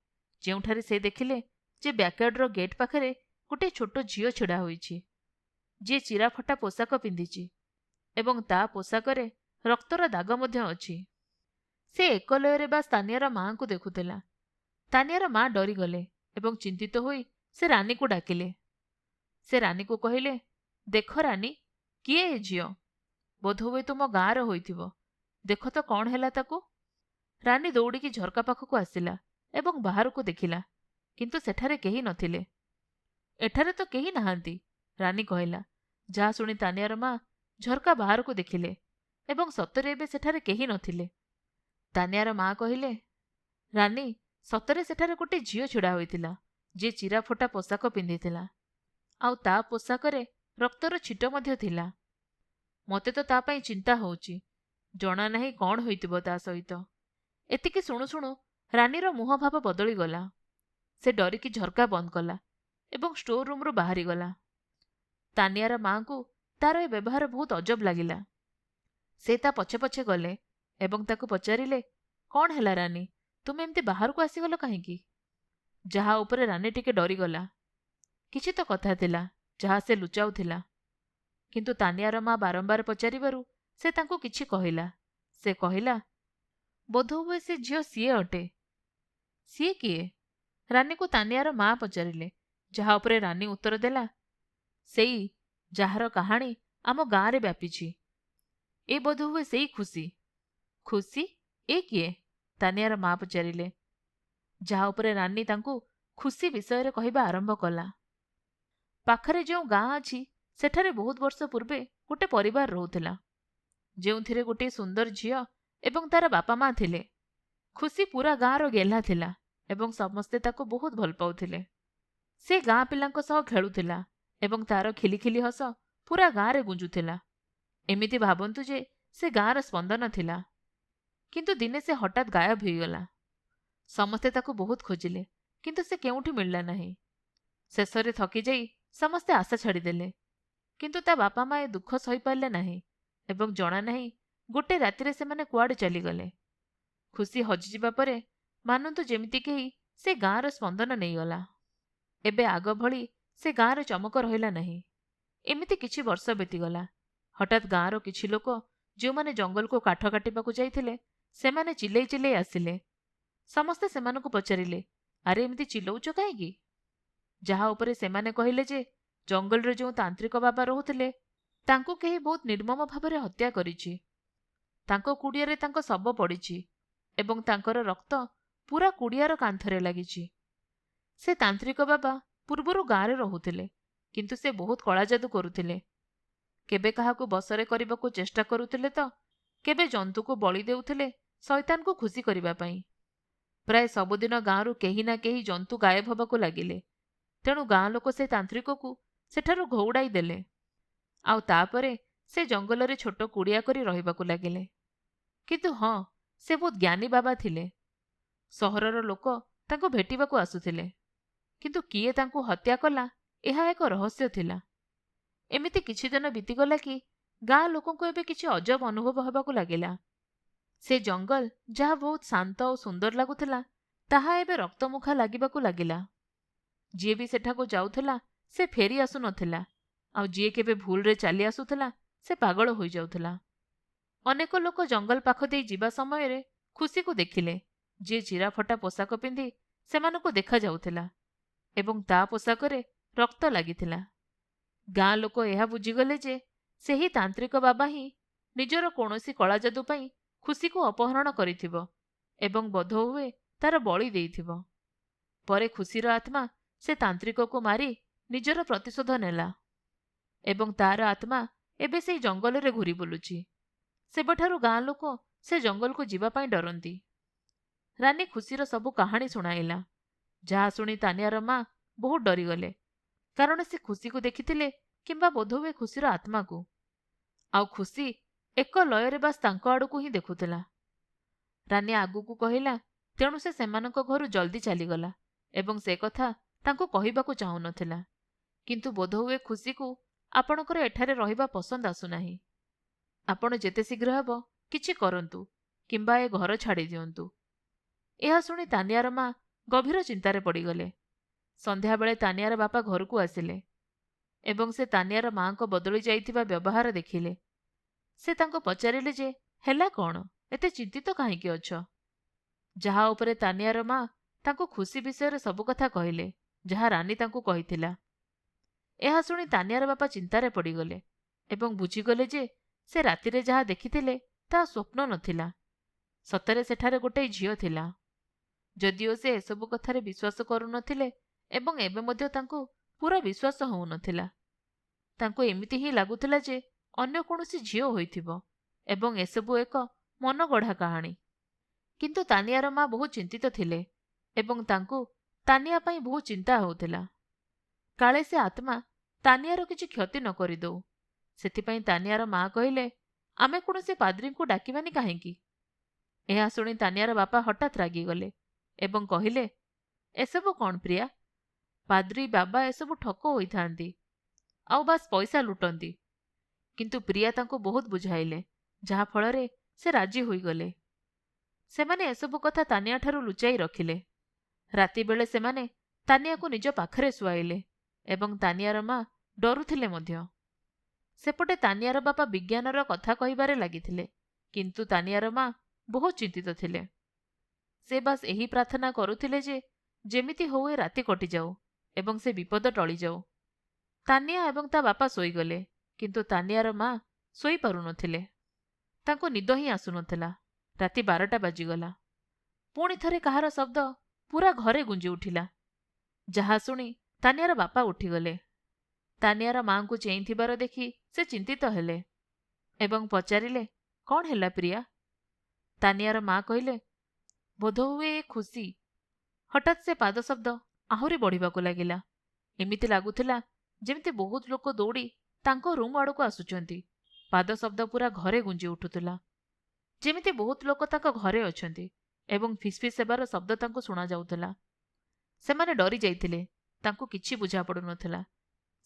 ଯେଉଁଠାରେ ସେ ଦେଖିଲେ ଯେ ବ୍ୟାକ୍ୟାର୍ଡର ଗେଟ୍ ପାଖରେ ଗୋଟିଏ ଛୋଟ ଝିଅ ଛିଡ଼ା ହୋଇଛି, ଯିଏ ଚିରାଫଟା ପୋଷାକ ପିନ୍ଧିଛି ଏବଂ ତା ପୋଷାକରେ ରକ୍ତର ଦାଗ ମଧ୍ୟ ଅଛି। ସେ ଏକଲୟରେ ବାସ୍ ତାନିଆର ମାଆଙ୍କୁ ଦେଖୁଥିଲା। ତାନିଆର ମା ଡରିଗଲେ ଏବଂ ଚିନ୍ତିତ ହୋଇ ସେ ରାନୀକୁ ଡାକିଲେ। ସେ ରାନୀକୁ କହିଲେ, ଦେଖ ରାନୀ, କିଏ ଏ ଝିଅ? ବୋଧହୁଏ ତୁମ ଗାଁର ହୋଇଥିବ। ଦେଖ ତ କ'ଣ ହେଲା ତାକୁ। ରାନୀ ଦୌଡ଼ିକି ଝରକା ପାଖକୁ ଆସିଲା ଏବଂ ବାହାରକୁ ଦେଖିଲା, କିନ୍ତୁ ସେଠାରେ କେହି ନଥିଲେ। ଏଠାରେ ତ କେହି ନାହାନ୍ତି, ରାନୀ କହିଲା। ଯାହା ଶୁଣି ତାନିଆର ମା ଝରକା ବାହାରକୁ ଦେଖିଲେ ଏବଂ ସତରେ ଏବେ ସେଠାରେ କେହି ନଥିଲେ। ତାନିଆର ମା କହିଲେ, ରାନୀ, ସତରେ ସେଠାରେ ଗୋଟେ ଝିଅ ଛିଡ଼ା ହୋଇଥିଲା, ଯିଏ ଚିରାଫଟା ପୋଷାକ ପିନ୍ଧିଥିଲା ଆଉ ତା ପୋଷାକରେ ରକ୍ତର ଛିଟ ମଧ୍ୟ ଥିଲା। ମୋତେ ତ ତା ପାଇଁ ଚିନ୍ତା ହେଉଛି। ଜଣା ନାହିଁ କ'ଣ ହୋଇଥିବ ତା ସହିତ। ଏତିକି ଶୁଣୁ ଶୁଣୁ ରାନୀର ମୁହଁ ଭାବ ବଦଳିଗଲା। ସେ ଡରିକି ଝରକା ବନ୍ଦ କଲା ଏବଂ ଷ୍ଟୋର ରୁମ୍ରୁ ବାହାରିଗଲା। ତାନିଆର ମାଆଙ୍କୁ ତାର ଏ ବ୍ୟବହାର ବହୁତ ଅଜବ ଲାଗିଲା। ସେ ତା ପଛେ ପଛେ ଗଲେ ଏବଂ ତାକୁ ପଚାରିଲେ, କ'ଣ ହେଲା ରାନୀ, ତୁମେ ଏମିତି ବାହାରକୁ ଆସିଗଲ କାହିଁକି? ଯାହା ଉପରେ ରାନୀ ଟିକେ ଡରିଗଲା। କିଛି ତ କଥା ଥିଲା ଯାହା ସେ ଲୁଚାଉଥିଲା, କିନ୍ତୁ ତାନିଆର ମା ବାରମ୍ବାର ପଚାରିବାରୁ ସେ ତାଙ୍କୁ କିଛି କହିଲା। ସେ କହିଲା, ବୋଧହୁଏ ସେ ଝିଅ ସିଏ ଅଟେ। ସିଏ କିଏ? ରାନୀକୁ ତାନିଆର ମା ପଚାରିଲେ, ଯାହା ଉପରେ ରାନୀ ଉତ୍ତର ଦେଲା, ସେଇ ଯାହାର କାହାଣୀ ଆମ ଗାଁରେ ବ୍ୟାପିଛି। ଏ ବୋଧହୁଏ ସେଇ ଖୁସି। ଖୁସି? ଏ କିଏ? ତାନିଆର ମା ପଚାରିଲେ, ଯାହା ଉପରେ ରାନୀ ତାଙ୍କୁ ଖୁସି ବିଷୟରେ କହିବା ଆରମ୍ଭ କଲା। ପାଖରେ ଯେଉଁ ଗାଁ ଅଛି ସେଠାରେ ବହୁତ ବର୍ଷ ପୂର୍ବେ ଗୋଟେ ପରିବାର ରହୁଥିଲା, ଯେଉଁଥିରେ ଗୋଟିଏ ସୁନ୍ଦର ଝିଅ ଏବଂ ତାର ବାପା ମା ଥିଲେ। ଖୁସି ପୁରା ଗାଁର ଗେହ୍ଲା ଥିଲା ଏବଂ ସମସ୍ତେ ତାକୁ ବହୁତ ଭଲ ପାଉଥିଲେ। ସେ ଗାଁ ପିଲାଙ୍କ ସହ ଖେଳୁଥିଲା ଏବଂ ତାର ଖିଲିଖିଲି ହସ ପୁରା ଗାଁରେ ଗୁଞ୍ଜୁଥିଲା। ଏମିତି ଭାବନ୍ତୁ ଯେ ସେ ଗାଁର ସ୍ପନ୍ଦନ ଥିଲା। କିନ୍ତୁ ଦିନେ ସେ ହଠାତ୍ ଗାୟବ ହୋଇଗଲା। ସମସ୍ତେ ତାକୁ ବହୁତ ଖୋଜିଲେ, କିନ୍ତୁ ସେ କେଉଁଠି ମିଳିଲା ନାହିଁ। ଶେଷରେ ଥକିଯାଇ ସମସ୍ତେ ଆଶା ଛାଡ଼ିଦେଲେ, କିନ୍ତୁ ତା ବାପା ମା ଏ ଦୁଃଖ ସହିପାରିଲେ ନାହିଁ ଏବଂ ଜଣା ନାହିଁ ଗୋଟେ ରାତିରେ ସେମାନେ କୁଆଡ଼େ ଚାଲିଗଲେ। ଖୁସି ହଜିଯିବା ପରେ ମାନନ୍ତୁ ଯେମିତି କେହି ସେ ଗାଁର ସ୍ପନ୍ଦନ ନେଇଗଲା। ଏବେ ଆଗ ଭଳି ସେ ଗାଁରେ ଚମକ ରହିଲା ନାହିଁ। ଏମିତି କିଛି ବର୍ଷ ବିତିଗଲା। ହଠାତ୍ ଗାଁର କିଛି ଲୋକ ଯେଉଁମାନେ ଜଙ୍ଗଲକୁ କାଠ କାଟିବାକୁ ଯାଇଥିଲେ, ସେମାନେ ଚିଲେଇ ଚିଲେଇ ଆସିଲେ। ସମସ୍ତେ ସେମାନଙ୍କୁ ପଚାରିଲେ, ଆରେ ଏମିତି ଚିଲଉଛ କାହିଁକି? ଯାହା ଉପରେ ସେମାନେ କହିଲେ ଯେ ଜଙ୍ଗଲରେ ଯେଉଁ ତାନ୍ତ୍ରିକ ବାବା ରହୁଥିଲେ ତାଙ୍କୁ କେହି ବହୁତ ନିର୍ମମ ଭାବରେ ହତ୍ୟା କରିଛି। ତାଙ୍କ କୁଡ଼ିଆରେ ତାଙ୍କ ଶବ ପଡ଼ିଛି ଏବଂ ତାଙ୍କର ରକ୍ତ ପୁରା କୁଡ଼ିଆର କାନ୍ଥରେ ଲାଗିଛି। ସେ ତାନ୍ତ୍ରିକ ବାବା ପୂର୍ବରୁ ଗାଁରେ ରହୁଥିଲେ, କିନ୍ତୁ ସେ ବହୁତ କଳାଜାଦୁ କରୁଥିଲେ। କେବେ କାହାକୁ ବଶରେ କରିବାକୁ ଚେଷ୍ଟା କରୁଥିଲେ ତ କେବେ ଜନ୍ତୁକୁ ବଳି ଦେଉଥିଲେ ଶୈତାନକୁ ଖୁସି କରିବା ପାଇଁ। ପ୍ରାୟ ସବୁଦିନ ଗାଁରୁ କେହି ନା କେହି ଜନ୍ତୁ ଗାୟବ ହେବାକୁ ଲାଗିଲେ। ତେଣୁ ଗାଁ ଲୋକ ସେ ତାନ୍ତ୍ରିକକୁ ସେଠାରୁ ଘଉଡ଼ାଇ ଦେଲେ। ଆଉ ତାପରେ ସେ ଜଙ୍ଗଲରେ ଛୋଟ କୁଡ଼ିଆ କରି ରହିବାକୁ ଲାଗିଲେ। କିନ୍ତୁ ହଁ, ସେ ବହୁତ ଜ୍ଞାନୀ ବାବା ଥିଲେ। ସହରର ଲୋକ ତାଙ୍କୁ ଭେଟିବାକୁ ଆସୁଥିଲେ, କିନ୍ତୁ କିଏ ତାଙ୍କୁ ହତ୍ୟା କଲା ଏହା ଏକ ରହସ୍ୟ ଥିଲା। ଏମିତି କିଛି ଦିନ ବିତିଗଲା କି ଗାଁ ଲୋକଙ୍କୁ ଏବେ କିଛି ଅଜବ ଅନୁଭବ ହେବାକୁ ଲାଗିଲା। ସେ ଜଙ୍ଗଲ ଯାହା ବହୁତ ଶାନ୍ତ ଓ ସୁନ୍ଦର ଲାଗୁଥିଲା ତାହା ଏବେ ରକ୍ତମୁଖା ଲାଗିବାକୁ ଲାଗିଲା। ଯିଏ ବି ସେଠାକୁ ଯାଉଥିଲା ସେ ଫେରି ଆସୁନଥିଲା, ଆଉ ଯିଏ କେବେ ଭୁଲରେ ଚାଲି ଆସୁଥିଲା ସେ ପାଗଳ ହୋଇଯାଉଥିଲା। ଅନେକ ଲୋକ ଜଙ୍ଗଲ ପାଖ ଦେଇ ଯିବା ସମୟରେ ଖୁସିକୁ ଦେଖିଲେ, ଯିଏ ଚିରାଫଟା ପୋଷାକ ପିନ୍ଧି ସେମାନଙ୍କୁ ଦେଖାଯାଉଥିଲା ଏବଂ ତା ପୋଷାକରେ ରକ୍ତ ଲାଗିଥିଲା। ଗାଁ ଲୋକ ଏହା ବୁଝିଗଲେ ଯେ ସେହି ତାନ୍ତ୍ରିକ ବାବା ହିଁ ନିଜର କୌଣସି କଳାଜାଦୁ ପାଇଁ ଖୁସିକୁ ଅପହରଣ କରିଥିବ ଏବଂ ବୋଧହୁଏ ତାର ବଳି ଦେଇଥିବ। ପରେ ଖୁସିର ଆତ୍ମା ସେ ତାନ୍ତ୍ରିକକୁ ମାରି ନିଜର ପ୍ରତିଶୋଧ ନେଲା ଏବଂ ତାର ଆତ୍ମା ଏବେ ସେଇ ଜଙ୍ଗଲରେ ଘୁରି ବୁଲୁଛି। ସେବେଠାରୁ ଗାଁ ଲୋକ ସେ ଜଙ୍ଗଲକୁ ଯିବା ପାଇଁ ଡରନ୍ତି। ରାନୀ ଖୁସିର ସବୁ କାହାଣୀ ଶୁଣାଇଲା, ଯାହା ଶୁଣି ତାନିଆର ମା ବହୁତ ଡରିଗଲେ, କାରଣ ସେ ଖୁସିକୁ ଦେଖିଥିଲେ କିମ୍ବା ବୋଧହୁଏ ଖୁସିର ଆତ୍ମାକୁ। ଆଉ ଖୁସି ଏକ ଲୟରେ ବାସ୍ ତାଙ୍କ ଆଡ଼କୁ ହିଁ ଦେଖୁଥିଲା। ରାନୀ ଆଗକୁ କହିଲା, ତେଣୁ ସେ ସେମାନଙ୍କ ଘରୁ ଜଲ୍ଦି ଚାଲିଗଲା ଏବଂ ସେ କଥା ତାଙ୍କୁ କହିବାକୁ ଚାହୁଁନଥିଲା। କିନ୍ତୁ ବୋଧହୁଏ ଖୁସିକୁ ଆପଣଙ୍କର ଏଠାରେ ରହିବା ପସନ୍ଦ ଆସୁନାହିଁ। ଆପଣ ଯେତେ ଶୀଘ୍ର ହେବ କିଛି କରନ୍ତୁ କିମ୍ବା ଏ ଘର ଛାଡ଼ି ଦିଅନ୍ତୁ। ଏହା ଶୁଣି ତାନିଆର ମା ଗଭୀର ଚିନ୍ତାରେ ପଡ଼ିଗଲେ। ସନ୍ଧ୍ୟାବେଳେ ତାନିଆର ବାପା ଘରକୁ ଆସିଲେ ଏବଂ ସେ ତାନିଆର ମାଙ୍କ ବଦଳି ଯାଇଥିବା ବ୍ୟବହାର ଦେଖିଲେ। ସେ ତାଙ୍କୁ ପଚାରିଲେ ଯେ ହେଲା କ'ଣ, ଏତେ ଚିନ୍ତିତ କାହିଁକି ଅଛ? ଯାହା ଉପରେ ତାନିଆର ମା ତାଙ୍କୁ ଖୁସି ବିଷୟରେ ସବୁ କଥା କହିଲେ, ଯାହା ରାନୀ ତାଙ୍କୁ କହିଥିଲା। ଏହା ଶୁଣି ତାନିଆର ବାପା ଚିନ୍ତାରେ ପଡ଼ିଗଲେ ଏବଂ ବୁଝିଗଲେ ଯେ ସେ ରାତିରେ ଯାହା ଦେଖିଥିଲେ ତାହା ସ୍ୱପ୍ନ ନଥିଲା। ସତରେ ସେଠାରେ ଗୋଟାଏ ଝିଅ ଥିଲା। ଯଦିଓ ସେ ଏସବୁ କଥାରେ ବିଶ୍ୱାସ କରୁନଥିଲେ ଏବଂ ଏବେ ମଧ୍ୟ ତାଙ୍କୁ ପୁରା ବିଶ୍ୱାସ ହେଉନଥିଲା। ତାଙ୍କୁ ଏମିତି ହିଁ ଲାଗୁଥିଲା ଯେ ଅନ୍ୟ କୌଣସି ଝିଅ ହୋଇଥିବ ଏବଂ ଏସବୁ ଏକ ମନଗଢ଼ା କାହାଣୀ। କିନ୍ତୁ ତାନିଆର ମା ବହୁତ ଚିନ୍ତିତ ଥିଲେ ଏବଂ ତାଙ୍କୁ ତାନିଆ ପାଇଁ ବହୁତ ଚିନ୍ତା ହେଉଥିଲା। କାଳେ ସେ ଆତ୍ମା ତାନିଆର କିଛି କ୍ଷତି ନ କରିଦେଉ। ସେଥିପାଇଁ ତାନିଆର ମା କହିଲେ, ଆମେ କୌଣସି ପାଦ୍ରୀଙ୍କୁ ଡାକିବାନି କାହିଁକି? ଏହା ଶୁଣି ତାନିଆର ବାପା ହଠାତ୍ ରାଗିଗଲେ ଏବଂ କହିଲେ, ଏସବୁ କ'ଣ ପ୍ରିୟା? ପାଦ୍ରୀ ବାବା ଏସବୁ ଠକ ହୋଇଥାନ୍ତି ଆଉ ବାସ୍ ପଇସା ଲୁଟନ୍ତି। କିନ୍ତୁ ପ୍ରିୟା ତାଙ୍କୁ ବହୁତ ବୁଝାଇଲେ, ଯାହାଫଳରେ ସେ ରାଜି ହୋଇଗଲେ। ସେମାନେ ଏସବୁ କଥା ତାନିଆଠାରୁ ଲୁଚାଇ ରଖିଲେ। ରାତିବେଳେ ସେମାନେ ତାନିଆକୁ ନିଜ ପାଖରେ ଶୁଆଇଲେ ଏବଂ ତାନିଆର ମା ଡରୁଥିଲେ ମଧ୍ୟ। ସେପଟେ ତାନିଆର ବାପା ବିଜ୍ଞାନର କଥା କହିବାରେ ଲାଗିଥିଲେ, କିନ୍ତୁ ତାନିଆର ମା ବହୁତ ଚିନ୍ତିତ ଥିଲେ। ସେ ବାସ୍ ଏହି ପ୍ରାର୍ଥନା କରୁଥିଲେ ଯେ ଯେମିତି ହଉ ଏ ରାତି କଟିଯାଉ ଏବଂ ସେ ବିପଦ ଟଳିଯାଉ। ତାନିଆ ଏବଂ ତା ବାପା ଶୋଇଗଲେ, କିନ୍ତୁ ତାନିଆର ମା ଶୋଇପାରୁନଥିଲେ। ତାଙ୍କୁ ନିଦ ହିଁ ଆସୁନଥିଲା। ରାତି 12ଟା ବାଜିଗଲା। ପୁଣି ଥରେ କାହାର ଶବ୍ଦ ପୁରା ଘରେ ଗୁଞ୍ଜି ଉଠିଲା, ଯାହା ଶୁଣି ତାନିଆର ବାପା ଉଠିଗଲେ। ତାନିଆର ମାଙ୍କୁ ଚେଇଁଥିବାର ଦେଖି ସେ ଚିନ୍ତିତ ହେଲେ ଏବଂ ପଚାରିଲେ, କ'ଣ ହେଲା ପ୍ରିୟା? ତାନିଆର ମା କହିଲେ, ବୋଧହୁଏ ଏ ଖୁସି। ହଠାତ୍ ସେ ପାଦ ଶବ୍ଦ ଆହୁରି ବଢ଼ିବାକୁ ଲାଗିଲା। ଏମିତି ଲାଗୁଥିଲା ଯେମିତି ବହୁତ ଲୋକ ଦୌଡ଼ି ତାଙ୍କ ରୁମ୍ ଆଡ଼କୁ ଆସୁଛନ୍ତି। ପାଦ ଶବ୍ଦ ପୁରା ଘରେ ଗୁଞ୍ଜି ଉଠୁଥିଲା, ଯେମିତି ବହୁତ ଲୋକ ତାଙ୍କ ଘରେ ଅଛନ୍ତି ଏବଂ ଫିସ୍ଫିସ୍ ହେବାର ଶବ୍ଦ ତାଙ୍କୁ ଶୁଣାଯାଉଥିଲା। ସେମାନେ ଡରି ଯାଇଥିଲେ। ତାଙ୍କୁ କିଛି ବୁଝାପଡ଼ୁନଥିଲା।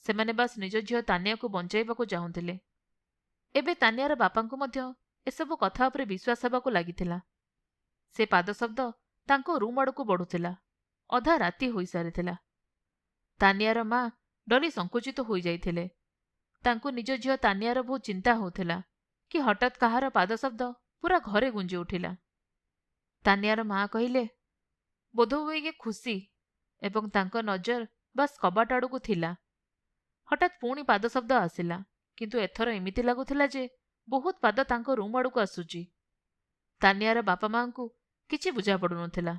ସେମାନେ ବାସ୍ ନିଜ ଝିଅ ତାନିଆକୁ ବଞ୍ଚାଇବାକୁ ଚାହୁଁଥିଲେ। ଏବେ ତାନିଆର ବାପାଙ୍କୁ ମଧ୍ୟ ଏସବୁ କଥା ଉପରେ ବିଶ୍ୱାସ ହେବାକୁ ଲାଗିଥିଲା। ସେ ପାଦ ଶବ୍ଦ ତାଙ୍କ ରୁମ୍ ଆଡ଼କୁ ବଢ଼ୁଥିଲା। ଅଧା ରାତି ହୋଇସାରିଥିଲା। ତାନିଆର ମା ଡରି ସଙ୍କୁଚିତ ହୋଇଯାଇଥିଲେ। ତାଙ୍କୁ ନିଜ ଝିଅ ତାନିଆର ବହୁତ ଚିନ୍ତା ହେଉଥିଲା କି ହଠାତ୍ କାହାର ପାଦ ଶବ୍ଦ ପୁରା ଘରେ ଗୁଞ୍ଜି ଉଠିଲା। ତାନିଆର ମା କହିଲେ, ବୋଧହୁଏ ଇଏ ଖୁସି ଏବଂ ତାଙ୍କ ନଜର ବାସ୍ କବାଟ ଆଡ଼କୁ ଥିଲା। ହଠାତ୍ ପୁଣି ପାଦ ଶବ୍ଦ ଆସିଲା, କିନ୍ତୁ ଏଥର ଏମିତି ଲାଗୁଥିଲା ଯେ ବହୁତ ପାଦ ତାଙ୍କ ରୁମ୍ ଆଡ଼କୁ ଆସୁଛି। ତାନିଆର ବାପା ମାଆଙ୍କୁ କିଛି ବୁଝାପଡ଼ୁନଥିଲା।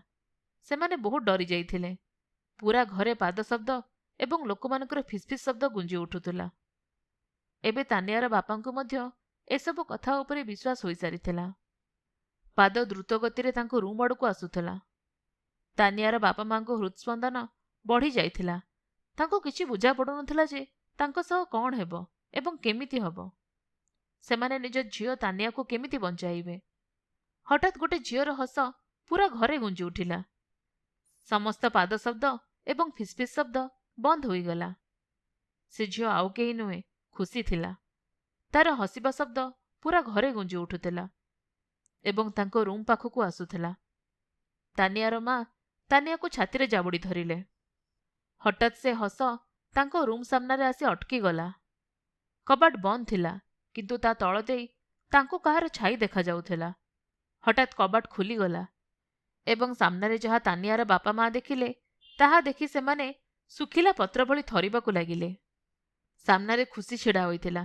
ସେମାନେ ବହୁତ ଡରି ଯାଇଥିଲେ। ପୁରା ଘରେ ପାଦ ଶବ୍ଦ ଏବଂ ଲୋକମାନଙ୍କର ଫିସ୍ଫିସ୍ ଶବ୍ଦ ଗୁଞ୍ଜି ଉଠୁଥିଲା। ଏବେ ତାନିଆର ବାପାଙ୍କୁ ମଧ୍ୟ ଏସବୁ କଥା ଉପରେ ବିଶ୍ୱାସ ହୋଇସାରିଥିଲା। ପାଦ ଦ୍ରୁତ ଗତିରେ ତାଙ୍କ ରୁମ୍ ଆଡ଼କୁ ଆସୁଥିଲା। ତାନିଆର ବାପା ମାଆଙ୍କ ହୃତ୍ସ୍ପନ୍ଦନ ବଢ଼ି ଯାଇଥିଲା। ତାଙ୍କୁ କିଛି ବୁଝାପଡ଼ୁନଥିଲା ଯେ ତାଙ୍କ ସହ କ'ଣ ହେବ ଏବଂ କେମିତି ହେବ। ସେମାନେ ନିଜ ଝିଅ ତାନିଆକୁ କେମିତି ବଞ୍ଚାଇବେ। ହଠାତ୍ ଗୋଟେ ଝିଅର ହସ ପୁରା ଘରେ ଗୁଞ୍ଜି ଉଠିଲା। ସମସ୍ତ ପାଦ ଶବ୍ଦ ଏବଂ ଫିସ୍ଫିସ୍ ଶବ୍ଦ ବନ୍ଦ ହୋଇଗଲା। ସେ ଝିଅ ଆଉ କେହି ନୁହେଁ, ଖୁସି ଥିଲା। ତାର ହସିବା ଶବ୍ଦ ପୁରା ଘରେ ଗୁଞ୍ଜି ଉଠୁଥିଲା ଏବଂ ତାଙ୍କ ରୁମ୍ ପାଖକୁ ଆସୁଥିଲା। ତାନିଆର ମା ତାନିଆକୁ ଛାତିରେ ଜାବୁଡ଼ି ଧରିଲେ। ହଠାତ୍ ସେ ହସ ତାଙ୍କ ରୁମ୍ ସାମ୍ନାରେ ଆସି ଅଟକିଗଲା। କବାଟ ବନ୍ଦ ଥିଲା, କିନ୍ତୁ ତା ତଳ ଦେଇ ତାଙ୍କୁ କାହାର ଛାଇ ଦେଖାଯାଉଥିଲା। ହଠାତ୍ କବାଟ ଖୋଲିଗଲା ଏବଂ ସାମ୍ନାରେ ଯାହା ତାନିଆର ବାପା ମା ଦେଖିଲେ, ତାହା ଦେଖି ସେମାନେ ଶୁଖିଲା ପତ୍ର ଭଳି ଥରିବାକୁ ଲାଗିଲେ। ସାମ୍ନାରେ ଖୁସି ଛିଡ଼ା ହୋଇଥିଲା,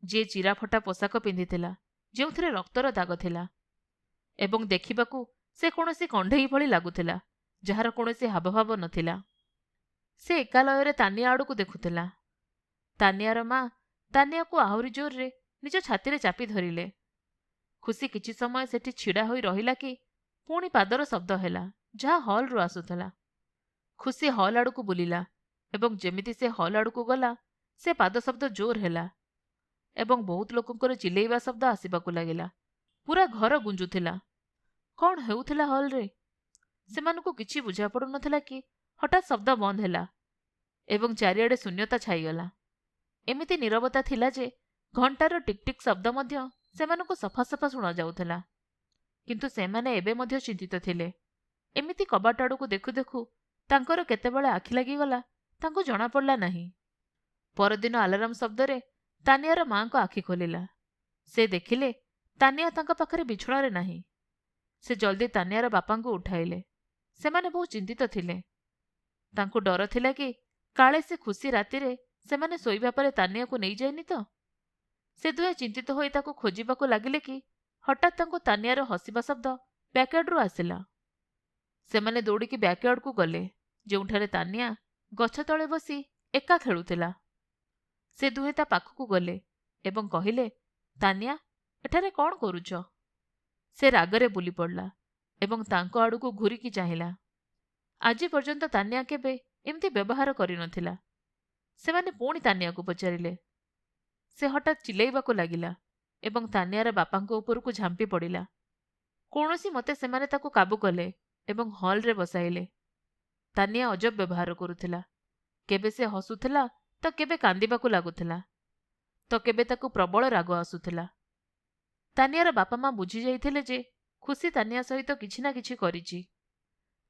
ଯିଏ ଚିରାଫଟା ପୋଷାକ ପିନ୍ଧିଥିଲା, ଯେଉଁଥିରେ ରକ୍ତର ଦାଗ ଥିଲା। ଏବଂ ଦେଖିବାକୁ ସେ କୌଣସି କଣ୍ଢେଇ ଭଳି ଲାଗୁଥିଲା, ଯାହାର କୌଣସି ହାବଭାବ ନଥିଲା। ସେ ଏକାଲୟରେ ତାନିଆ ଆଡ଼କୁ ଦେଖୁଥିଲା। ତାନିଆର ମା ତାନିଆକୁ ଆହୁରି ଜୋରରେ ନିଜ ଛାତିରେ ଚାପି ଧରିଲେ। ଖୁସି କିଛି ସମୟ ସେଠି ଛିଡ଼ା ହୋଇ ରହିଲା କି ପୁଣି ପାଦର ଶବ୍ଦ ହେଲା, ଯାହା ହଲ୍ରୁ ଆସୁଥିଲା। ଖୁସି ହଲ୍ ଆଡ଼କୁ ବୁଲିଲା ଏବଂ ଯେମିତି ସେ ହଲ୍ ଆଡ଼କୁ ଗଲା, ସେ ପାଦ ଶବ୍ଦ ଜୋର ହେଲା ଏବଂ ବହୁତ ଲୋକଙ୍କର ଚିଲେଇବା ଶବ୍ଦ ଆସିବାକୁ ଲାଗିଲା। ପୁରା ଘର ଗୁଞ୍ଜୁଥିଲା। କ'ଣ ହେଉଥିଲା ହଲ୍ରେ? ସେମାନଙ୍କୁ କିଛି ବୁଝାପଡ଼ୁନଥିଲା କି ହଠାତ୍ ଶବ୍ଦ ବନ୍ଦ ହେଲା ଏବଂ ଚାରିଆଡ଼େ ଶୂନ୍ୟତା ଛାଇଗଲା। ଏମିତି ନୀରବତା ଥିଲା ଯେ ଘଣ୍ଟାର ଟିକ୍ ଟିକ୍ ଶବ୍ଦ ମଧ୍ୟ ସେମାନଙ୍କୁ ସଫା ସଫା ଶୁଣାଯାଉଥିଲା। କିନ୍ତୁ ସେମାନେ ଏବେ ମଧ୍ୟ ଚିନ୍ତିତ ଥିଲେ। ଏମିତି କବାଟ ଆଡ଼କୁ ଦେଖୁ ଦେଖୁ ତାଙ୍କର କେତେବେଳେ ଆଖି ଲାଗିଗଲା ତାଙ୍କୁ ଜଣାପଡ଼ିଲା ନାହିଁ। ପରଦିନ ଆଲାର୍ମ ଶବ୍ଦରେ ତାନିଆର ମାଙ୍କ ଆଖି ଖୋଲିଲା। ସେ ଦେଖିଲେ ତାନିଆ ତାଙ୍କ ପାଖରେ ବିଛଣାରେ ନାହିଁ। ସେ ଜଲ୍ଦି ତାନିଆର ବାପାଙ୍କୁ ଉଠାଇଲେ। ସେମାନେ ବହୁତ ଚିନ୍ତିତ ଥିଲେ। ତାଙ୍କୁ ଡର ଥିଲା କି କାଳେ ସେ ଖୁସି ରାତିରେ ସେମାନେ ଶୋଇବା ପରେ ତାନିଆକୁ ନେଇଯାଇନି ତ। ସେ ଦୁହେଁ ଚିନ୍ତିତ ହୋଇ ତାକୁ ଖୋଜିବାକୁ ଲାଗିଲେ କି ହଠାତ୍ ତାଙ୍କୁ ତାନିଆର ହସିବା ଶବ୍ଦ ବ୍ୟାକ୍ୟାର୍ଡରୁ ଆସିଲା। ସେମାନେ ଦୌଡ଼ିକି ବ୍ୟାକ୍ୟାର୍ଡକୁ ଗଲେ, ଯେଉଁଠାରେ ତାନିଆ ଗଛ ତଳେ ବସି ଏକା ଖେଳୁଥିଲା। ସେ ଦୁହେଁ ତା ପାଖକୁ ଗଲେ ଏବଂ କହିଲେ, ତାନିଆ, ଏଠାରେ କ'ଣ କରୁଛ? ସେ ରାଗରେ ବୁଲି ପଡ଼ିଲା ଏବଂ ତାଙ୍କ ଆଡ଼କୁ ଘୂରିକି ଚାହିଁଲା। ଆଜି ପର୍ଯ୍ୟନ୍ତ ତାନିଆ କେବେ ଏମିତି ବ୍ୟବହାର କରିନଥିଲା। ସେମାନେ ପୁଣି ତାନିଆକୁ ପଚାରିଲେ। ସେ ହଠାତ୍ ଚିଲେଇବାକୁ ଲାଗିଲା ଏବଂ ତାନିଆର ବାପାଙ୍କ ଉପରକୁ ଝାମ୍ପି ପଡ଼ିଲା। କୌଣସି ମତେ ସେମାନେ ତାକୁ କାବୁ କଲେ ଏବଂ ହଲ୍ରେ ବସାଇଲେ। ତାନିଆ ଅଜବ ବ୍ୟବହାର କରୁଥିଲା। କେବେ ସେ ହସୁଥିଲା ତ କେବେ କାନ୍ଦିବାକୁ ଲାଗୁଥିଲା, ତ କେବେ ତାକୁ ପ୍ରବଳ ରାଗ ଆସୁଥିଲା। ତାନିଆର ବାପା ମା ବୁଝି ଯାଇଥିଲେ ଯେ ଖୁସି ତାନିଆ ସହିତ କିଛି ନା କିଛି କରିଛି।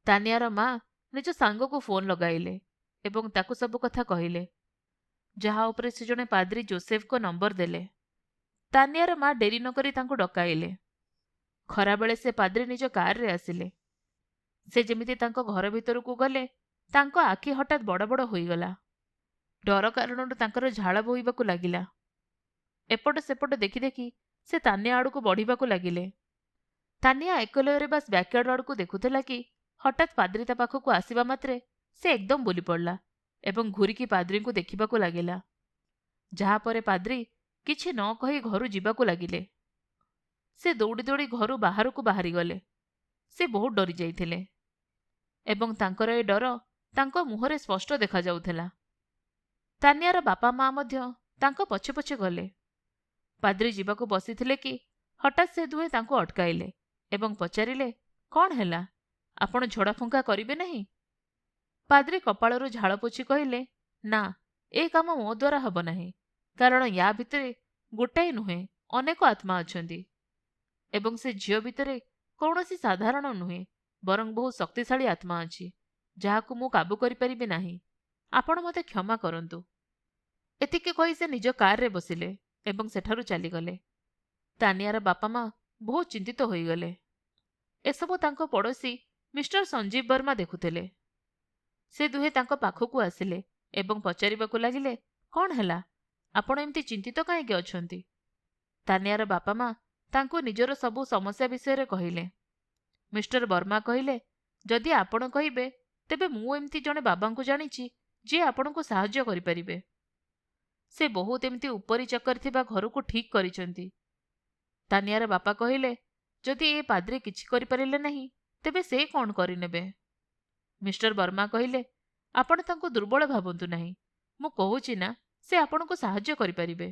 ତାନିଆର ମା ନିଜ ସାଙ୍ଗକୁ ଫୋନ୍ ଲଗାଇଲେ ଏବଂ ତାକୁ ସବୁ କଥା କହିଲେ, ଯାହା ଉପରେ ସେ ଜଣେ ପାଦ୍ରୀ ଜୋସେଫଙ୍କ ନମ୍ବର ଦେଲେ। ତାନିଆର ମା ଡେରି ନକରି ତାଙ୍କୁ ଡକାଇଲେ। ଖରାବେଳେ ସେ ପାଦ୍ରୀ ନିଜ କାରରେ ଆସିଲେ। ସେ ଯେମିତି ତାଙ୍କ ଘର ଭିତରକୁ ଗଲେ, ତାଙ୍କ ଆଖି ହଠାତ୍ ବଡ଼ ବଡ଼ ହୋଇଗଲା। ଡର କାରଣରୁ ତାଙ୍କର ଝାଳ ବୋହିବାକୁ ଲାଗିଲା। ଏପଟ ସେପଟ ଦେଖି ଦେଖି ସେ ତାନିଆ ଆଡ଼କୁ ବଢ଼ିବାକୁ ଲାଗିଲେ। ତାନିଆ ଏକଲୟରେ ବାସ୍ ବ୍ୟାକ୍ୟାର୍ଡ ଆଡ଼କୁ ଦେଖୁଥିଲା କି ହଠାତ୍ ପାଦ୍ରୀ ତା ପାଖକୁ ଆସିବା ମାତ୍ରେ ସେ ଏକଦମ ବୁଲି ପଡ଼ିଲା ଏବଂ ଘୁରିକି ପାଦ୍ରୀଙ୍କୁ ଦେଖିବାକୁ ଲାଗିଲା। ଯାହାପରେ ପାଦ୍ରୀ କିଛି ନ କହି ଘରୁ ଯିବାକୁ ଲାଗିଲେ। ସେ ଦୌଡ଼ି ଦୌଡ଼ି ଘରୁ ବାହାରକୁ ବାହାରିଗଲେ। ସେ ବହୁତ ଡରି ଯାଇଥିଲେ ଏବଂ ତାଙ୍କର ଏ ଡର ତାଙ୍କ ମୁହଁରେ ସ୍ପଷ୍ଟ ଦେଖାଯାଉଥିଲା। ତାନିଆର ବାପା ମା ମଧ୍ୟ ତାଙ୍କ ପଛେ ପଛେ ଗଲେ। ପାଦ୍ରୀ ଯିବାକୁ ବସିଥିଲେ କି ହଠାତ୍ ସେ ଦୁହେଁ ତାଙ୍କୁ ଅଟକାଇଲେ ଏବଂ ପଚାରିଲେ, କ'ଣ ହେଲା? ଆପଣ ଝଡ଼ାଫୁଙ୍କା କରିବେ ନାହିଁ? ପାଦ୍ରୀ କପାଳରୁ ଝାଳ ପୋଛି କହିଲେ, ନା, ଏ କାମ ମୋ ଦ୍ୱାରା ହେବ ନାହିଁ, କାରଣ ୟା ଭିତରେ ଗୋଟାଏ ନୁହେଁ ଅନେକ ଆତ୍ମା ଅଛନ୍ତି ଏବଂ ସେ ଝିଅ ଭିତରେ କୌଣସି ସାଧାରଣ ନୁହେଁ ବରଂ ବହୁ ଶକ୍ତିଶାଳୀ ଆତ୍ମା ଅଛି, ଯାହାକୁ ମୁଁ କାବୁ କରିପାରିବି ନାହିଁ। ଆପଣ ମୋତେ କ୍ଷମା କରନ୍ତୁ। ଏତିକି କହି ସେ ନିଜ କାରରେ ବସିଲେ ଏବଂ ସେଠାରୁ ଚାଲିଗଲେ। ତାନିଆର ବାପା ମା ବହୁତ ଚିନ୍ତିତ ହୋଇଗଲେ। ଏସବୁ ତାଙ୍କ ପଡ଼ୋଶୀ ମିଷ୍ଟର ସଞ୍ଜୀବ ବର୍ମା ଦେଖୁଥିଲେ। ସେ ଦୁହେଁ ତାଙ୍କ ପାଖକୁ ଆସିଲେ ଏବଂ ପଚାରିବାକୁ ଲାଗିଲେ, କ'ଣ ହେଲା? ଆପଣ ଏମିତି ଚିନ୍ତିତ କାହିଁକି ଅଛନ୍ତି? ତାନିଆର ବାପା ମା ତାଙ୍କୁ ନିଜର ସବୁ ସମସ୍ୟା ବିଷୟରେ କହିଲେ। ମିଷ୍ଟର ବର୍ମା କହିଲେ, ଯଦି ଆପଣ କହିବେ ତେବେ ମୁଁ ଏମିତି ଜଣେ ବାବାଙ୍କୁ ଜାଣିଛି ଯିଏ ଆପଣଙ୍କୁ ସାହାଯ୍ୟ କରିପାରିବେ। ସେ ବହୁତ ଏମିତି ଉପରି ଚାକର ଥିବା ଘରକୁ ଠିକ୍ କରିଛନ୍ତି। ତାନିଆର ବାପା କହିଲେ, ଯଦି ଏ ପାଦ୍ରୀ କିଛି କରିପାରିଲେ ନାହିଁ ତେବେ ସେ କ'ଣ କରିନେବେ? ମିଷ୍ଟର ବର୍ମା କହିଲେ, ଆପଣ ତାଙ୍କୁ ଦୁର୍ବଳ ଭାବନ୍ତୁ ନାହିଁ। ମୁଁ କହୁଛି ନା, ସେ ଆପଣଙ୍କୁ ସାହାଯ୍ୟ କରିପାରିବେ।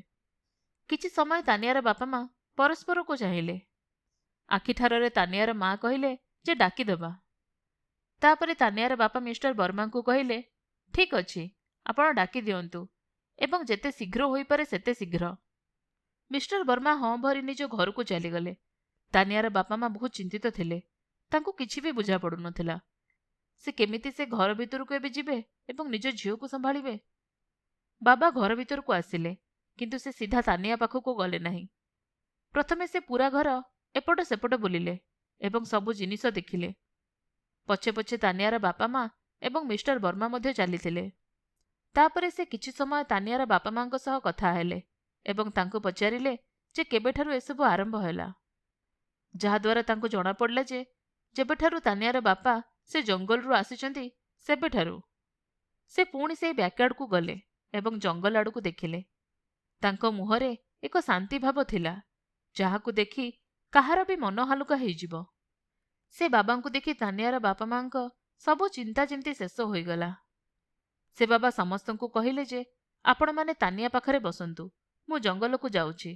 କିଛି ସମୟ ତାନିଆର ବାପା ମା ପରସ୍ପରକୁ ଚାହିଁଲେ। ଆଖିଠାରରେ ତାନିଆର ମା କହିଲେ ଯେ ଡାକିଦେବା। ତାପରେ ତାନିଆର ବାପା ମିଷ୍ଟର ବର୍ମାଙ୍କୁ କହିଲେ, ଠିକ୍ ଅଛି, ଆପଣ ଡାକି ଦିଅନ୍ତୁ ଏବଂ ଯେତେ ଶୀଘ୍ର ହୋଇପାରେ ସେତେ ଶୀଘ୍ର। ମିଷ୍ଟର ବର୍ମା ହଁ ଭରି ନିଜ ଘରକୁ ଚାଲିଗଲେ। ତାନିଆର ବାପା ମା ବହୁତ ଚିନ୍ତିତ ଥିଲେ। ତାଙ୍କୁ କିଛି ବି ବୁଝା ପଡୁନଥିଲା। ସେ କେମିତି ସେ ଘର ଭିତରକୁ ଏବେ ଯିବେ ଏବଂ ନିଜ ଝିଅକୁ ସମ୍ଭାଳିବେ? ବାବା ଘର ଭିତରକୁ ଆସିଲେ, କିନ୍ତୁ ସେ ସିଧା ତାନିଆ ପାଖକୁ ଗଲେ ନାହିଁ। ପ୍ରଥମେ ସେ ପୂରା ଘର ଏପଟ ସେପଟ ବୁଲିଲେ ଏବଂ ସବୁ ଜିନିଷ ଦେଖିଲେ। ପଛେ ପଛେ ତାନିଆର ବାପା ମା ଏବଂ ମିଷ୍ଟର ବର୍ମା ମଧ୍ୟ ଚାଲିଥିଲେ। ତାପରେ ସେ କିଛି ସମୟ ତାନିଆର ବାପା ମାଙ୍କ ସହ କଥା ହେଲେ ଏବଂ ତାଙ୍କୁ ପଚାରିଲେ ଯେ କେବେଠାରୁ ଏସବୁ ଆରମ୍ଭ ହେଲା। ଯାହାଦ୍ୱାରା ତାଙ୍କୁ ଜଣାପଡ଼ିଲା ଯେ ଯେବେଠାରୁ ତାନିଆର ବାପା ସେ ଜଙ୍ଗଲରୁ ଆସିଛନ୍ତି ସେବେଠାରୁ। ସେ ପୁଣି ସେଇ ବ୍ୟାକ୍ୟାର୍ଡକୁ ଗଲେ ଏବଂ ଜଙ୍ଗଲ ଆଡ଼କୁ ଦେଖିଲେ। ତାଙ୍କ ମୁହଁରେ ଏକ ଶାନ୍ତି ଭାବ ଥିଲା, ଯାହାକୁ ଦେଖି କାହାର ବି ମନ ହାଲୁକା ହେଇଯିବ। ସେ ବାବାଙ୍କୁ ଦେଖି ତାନିଆର ବାପା ମାଙ୍କ ସବୁ ଚିନ୍ତା ଯେମିତି ଶେଷ ହୋଇଗଲା। ସେ ବାବା ସମସ୍ତଙ୍କୁ କହିଲେ ଯେ ଆପଣମାନେ ତାନିଆ ପାଖରେ ବସନ୍ତୁ, ମୁଁ ଜଙ୍ଗଲକୁ ଯାଉଛି।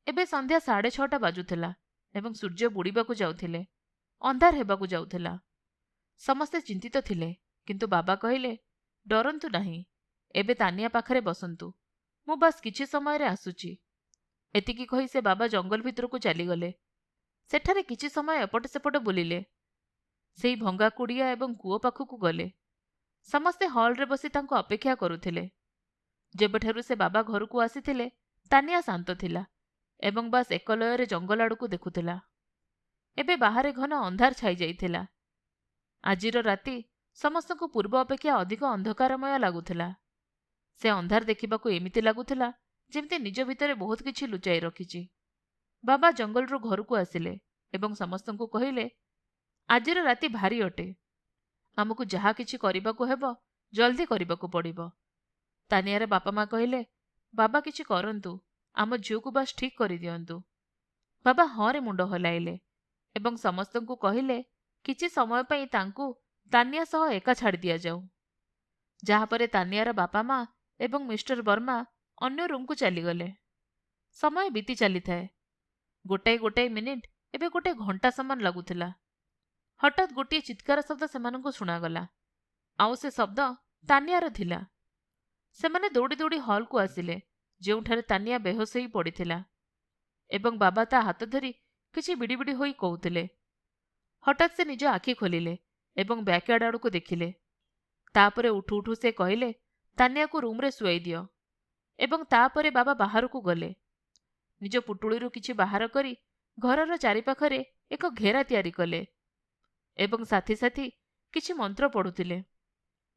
ଏବେ ସନ୍ଧ୍ୟା 6:30 ବାଜୁଥିଲା ଏବଂ ସୂର୍ଯ୍ୟ ବୁଡ଼ିବାକୁ ଯାଉଥିଲେ। ଅନ୍ଧାର ହେବାକୁ ଯାଉଥିଲା। ସମସ୍ତେ ଚିନ୍ତିତ ଥିଲେ, କିନ୍ତୁ ବାବା କହିଲେ, ଡରନ୍ତୁ ନାହିଁ, ଏବେ ତାନିଆ ପାଖରେ ବସନ୍ତୁ, ମୁଁ ବାସ୍ କିଛି ସମୟରେ ଆସୁଛି। ଏତିକି କହି ସେ ବାବା ଜଙ୍ଗଲ ଭିତରକୁ ଚାଲିଗଲେ। ସେଠାରେ କିଛି ସମୟ ଏପଟ ସେପଟ ବୁଲିଲେ। ସେଇ ଭଙ୍ଗା କୁଡ଼ିଆ ଏବଂ କୂଅ ପାଖକୁ ଗଲେ। ସମସ୍ତେ ହଲ୍ରେ ବସି ତାଙ୍କୁ ଅପେକ୍ଷା କରୁଥିଲେ। ଯେବେଠାରୁ ସେ ବାବା ଘରକୁ ଆସିଥିଲେ ତାନିଆ ଶାନ୍ତ ଥିଲା ଏବଂ ବାସ୍ ଏକଲୟରେ ଜଙ୍ଗଲ ଆଡ଼କୁ ଦେଖୁଥିଲା। ଏବେ ବାହାରେ ଘନ ଅନ୍ଧାର ଛାଇ ଯାଇଥିଲା। ଆଜିର ରାତି ସମସ୍ତଙ୍କୁ ପୂର୍ବ ଅପେକ୍ଷା ଅଧିକ ଅନ୍ଧକାରମୟ ଲାଗୁଥିଲା। ସେ ଅନ୍ଧାର ଦେଖିବାକୁ ଏମିତି ଲାଗୁଥିଲା ଯେମିତି ନିଜ ଭିତରେ ବହୁତ କିଛି ଲୁଚାଇ ରଖିଛି। ବାବା ଜଙ୍ଗଲରୁ ଘରକୁ ଆସିଲେ ଏବଂ ସମସ୍ତଙ୍କୁ କହିଲେ, ଆଜିର ରାତି ଭାରି ଅଟେ। ଆମକୁ ଯାହା କିଛି କରିବାକୁ ହେବ ଜଲ୍ଦି କରିବାକୁ ପଡ଼ିବ। ତାନିଆର ବାପା ମା କହିଲେ, ବାବା କିଛି କରନ୍ତୁ, ଆମ ଝିଅକୁ ବାସ୍ ଠିକ୍ କରିଦିଅନ୍ତୁ। ବାବା ହଁରେ ମୁଣ୍ଡ ହଲାଇଲେ ଏବଂ ସମସ୍ତଙ୍କୁ କହିଲେ କିଛି ସମୟ ପାଇଁ ତାଙ୍କୁ ତାନିଆ ସହ ଏକା ଛାଡ଼ି ଦିଆଯାଉ। ଯାହାପରେ ତାନିଆର ବାପା ମା ଏବଂ ମିଷ୍ଟର ବର୍ମା ଅନ୍ୟ ରୁମ୍କୁ ଚାଲିଗଲେ। ସମୟ ବିତି ଚାଲିଥାଏ। ଗୋଟାଏ ଗୋଟାଏ ମିନିଟ୍ ଏବେ ଗୋଟେ ଘଣ୍ଟା ସମାନ ଲାଗୁଥିଲା। ହଠାତ୍ ଗୋଟିଏ ଚିତ୍କାର ଶବ୍ଦ ସେମାନଙ୍କୁ ଶୁଣାଗଲା। ଆଉ ସେ ଶବ୍ଦ ତାନିଆର ଥିଲା। ସେମାନେ ଦୌଡ଼ି ଦୌଡ଼ି ହଲ୍କୁ ଆସିଲେ, ଯେଉଁଠାରେ ତାନିଆ ବେହୋସ ହୋଇ ପଡ଼ିଥିଲା ଏବଂ ବାବା ତା ହାତ ଧରି କିଛି ବିଡ଼ି ବିଡ଼ି ହୋଇ କହୁଥିଲେ। ହଠାତ୍ ସେ ନିଜ ଆଖି ଖୋଲିଲେ ଏବଂ ବ୍ୟାକ୍ୟାର୍ଡ ଆଡ଼କୁ ଦେଖିଲେ। ତାପରେ ଉଠୁ ଉଠୁ ସେ କହିଲେ, ତାନିଆକୁ ରୁମ୍ରେ ଶୁଆଇ ଦିଅ। ଏବଂ ତାପରେ ବାବା ବାହାରକୁ ଗଲେ। ନିଜ ପୁଟୁଳିରୁ କିଛି ବାହାର କରି ଘରର ଚାରିପାଖରେ ଏକ ଘେରା ତିଆରି କଲେ ଏବଂ ସାଥି ସାଥି କିଛି ମନ୍ତ୍ର ପଢ଼ୁଥିଲେ।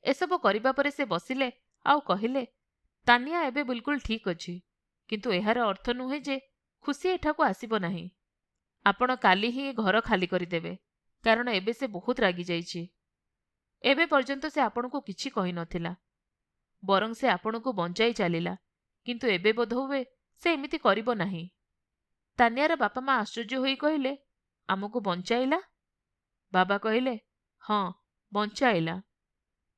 ଏସବୁ କରିବା ପରେ ସେ ବସିଲେ ଆଉ କହିଲେ, ତାନିଆ ଏବେ ବିଲକୁଲ ଠିକ୍ ଅଛି, କିନ୍ତୁ ଏହାର ଅର୍ଥ ନୁହେଁ ଯେ ଖୁସି ଏଠାକୁ ଆସିବ ନାହିଁ। ଆପଣ କାଲି ହିଁ ଏ ଘର ଖାଲି କରିଦେବେ, କାରଣ ଏବେ ସେ ବହୁତ ରାଗିଯାଇଛି। ଏବେ ପର୍ଯ୍ୟନ୍ତ ସେ ଆପଣଙ୍କୁ କିଛି କହିନଥିଲା, ବରଂ ସେ ଆପଣଙ୍କୁ ବଞ୍ଚାଇ ଚାଲିଲା, କିନ୍ତୁ ଏବେ ବୋଧହୁଏ ସେ ଏମିତି କରିବ ନାହିଁ। ତାନିଆର ବାପା ମା ଆଶ୍ଚର୍ଯ୍ୟ ହୋଇ କହିଲେ, ଆମକୁ ବଞ୍ଚାଇଲା? ବାବା କହିଲେ, ହଁ, ବଞ୍ଚାଇଲା।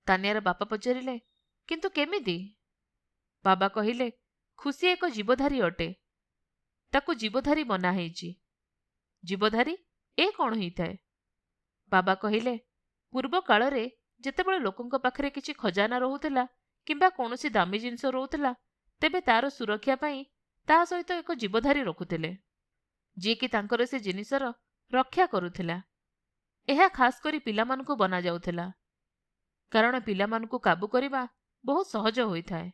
ତାନିଆର ବାପା ପଚାରିଲେ, କିନ୍ତୁ କେମିତି? ବାବା କହିଲେ, ଖୁସି ଏକ ଜୀବଧାରୀ ଅଟେ। ତାକୁ ଜୀବଧାରୀ ବନା ହେଇଛି। ଜୀବଧାରୀ ଏ କ'ଣ ହେଇଥାଏ? ବାବା କହିଲେ, ପୂର୍ବ କାଳରେ ଯେତେବେଳେ ଲୋକଙ୍କ ପାଖରେ କିଛି ଖଜାନା ରହୁଥିଲା କିମ୍ବା କୌଣସି ଦାମୀ ଜିନିଷ ରହୁଥିଲା, ତେବେ ତାର ସୁରକ୍ଷା ପାଇଁ ତା ସହିତ ଏକ ଜୀବଧାରୀ ରଖୁଥିଲେ, ଯିଏକି ତାଙ୍କର ସେ ଜିନିଷର ରକ୍ଷା କରୁଥିଲା। ଏହା ଖାସ୍ କରି ପିଲାମାନଙ୍କୁ ବନାଯାଉଥିଲା, କାରଣ ପିଲାମାନଙ୍କୁ କାବୁ କରିବା ବହୁତ ସହଜ ହୋଇଥାଏ।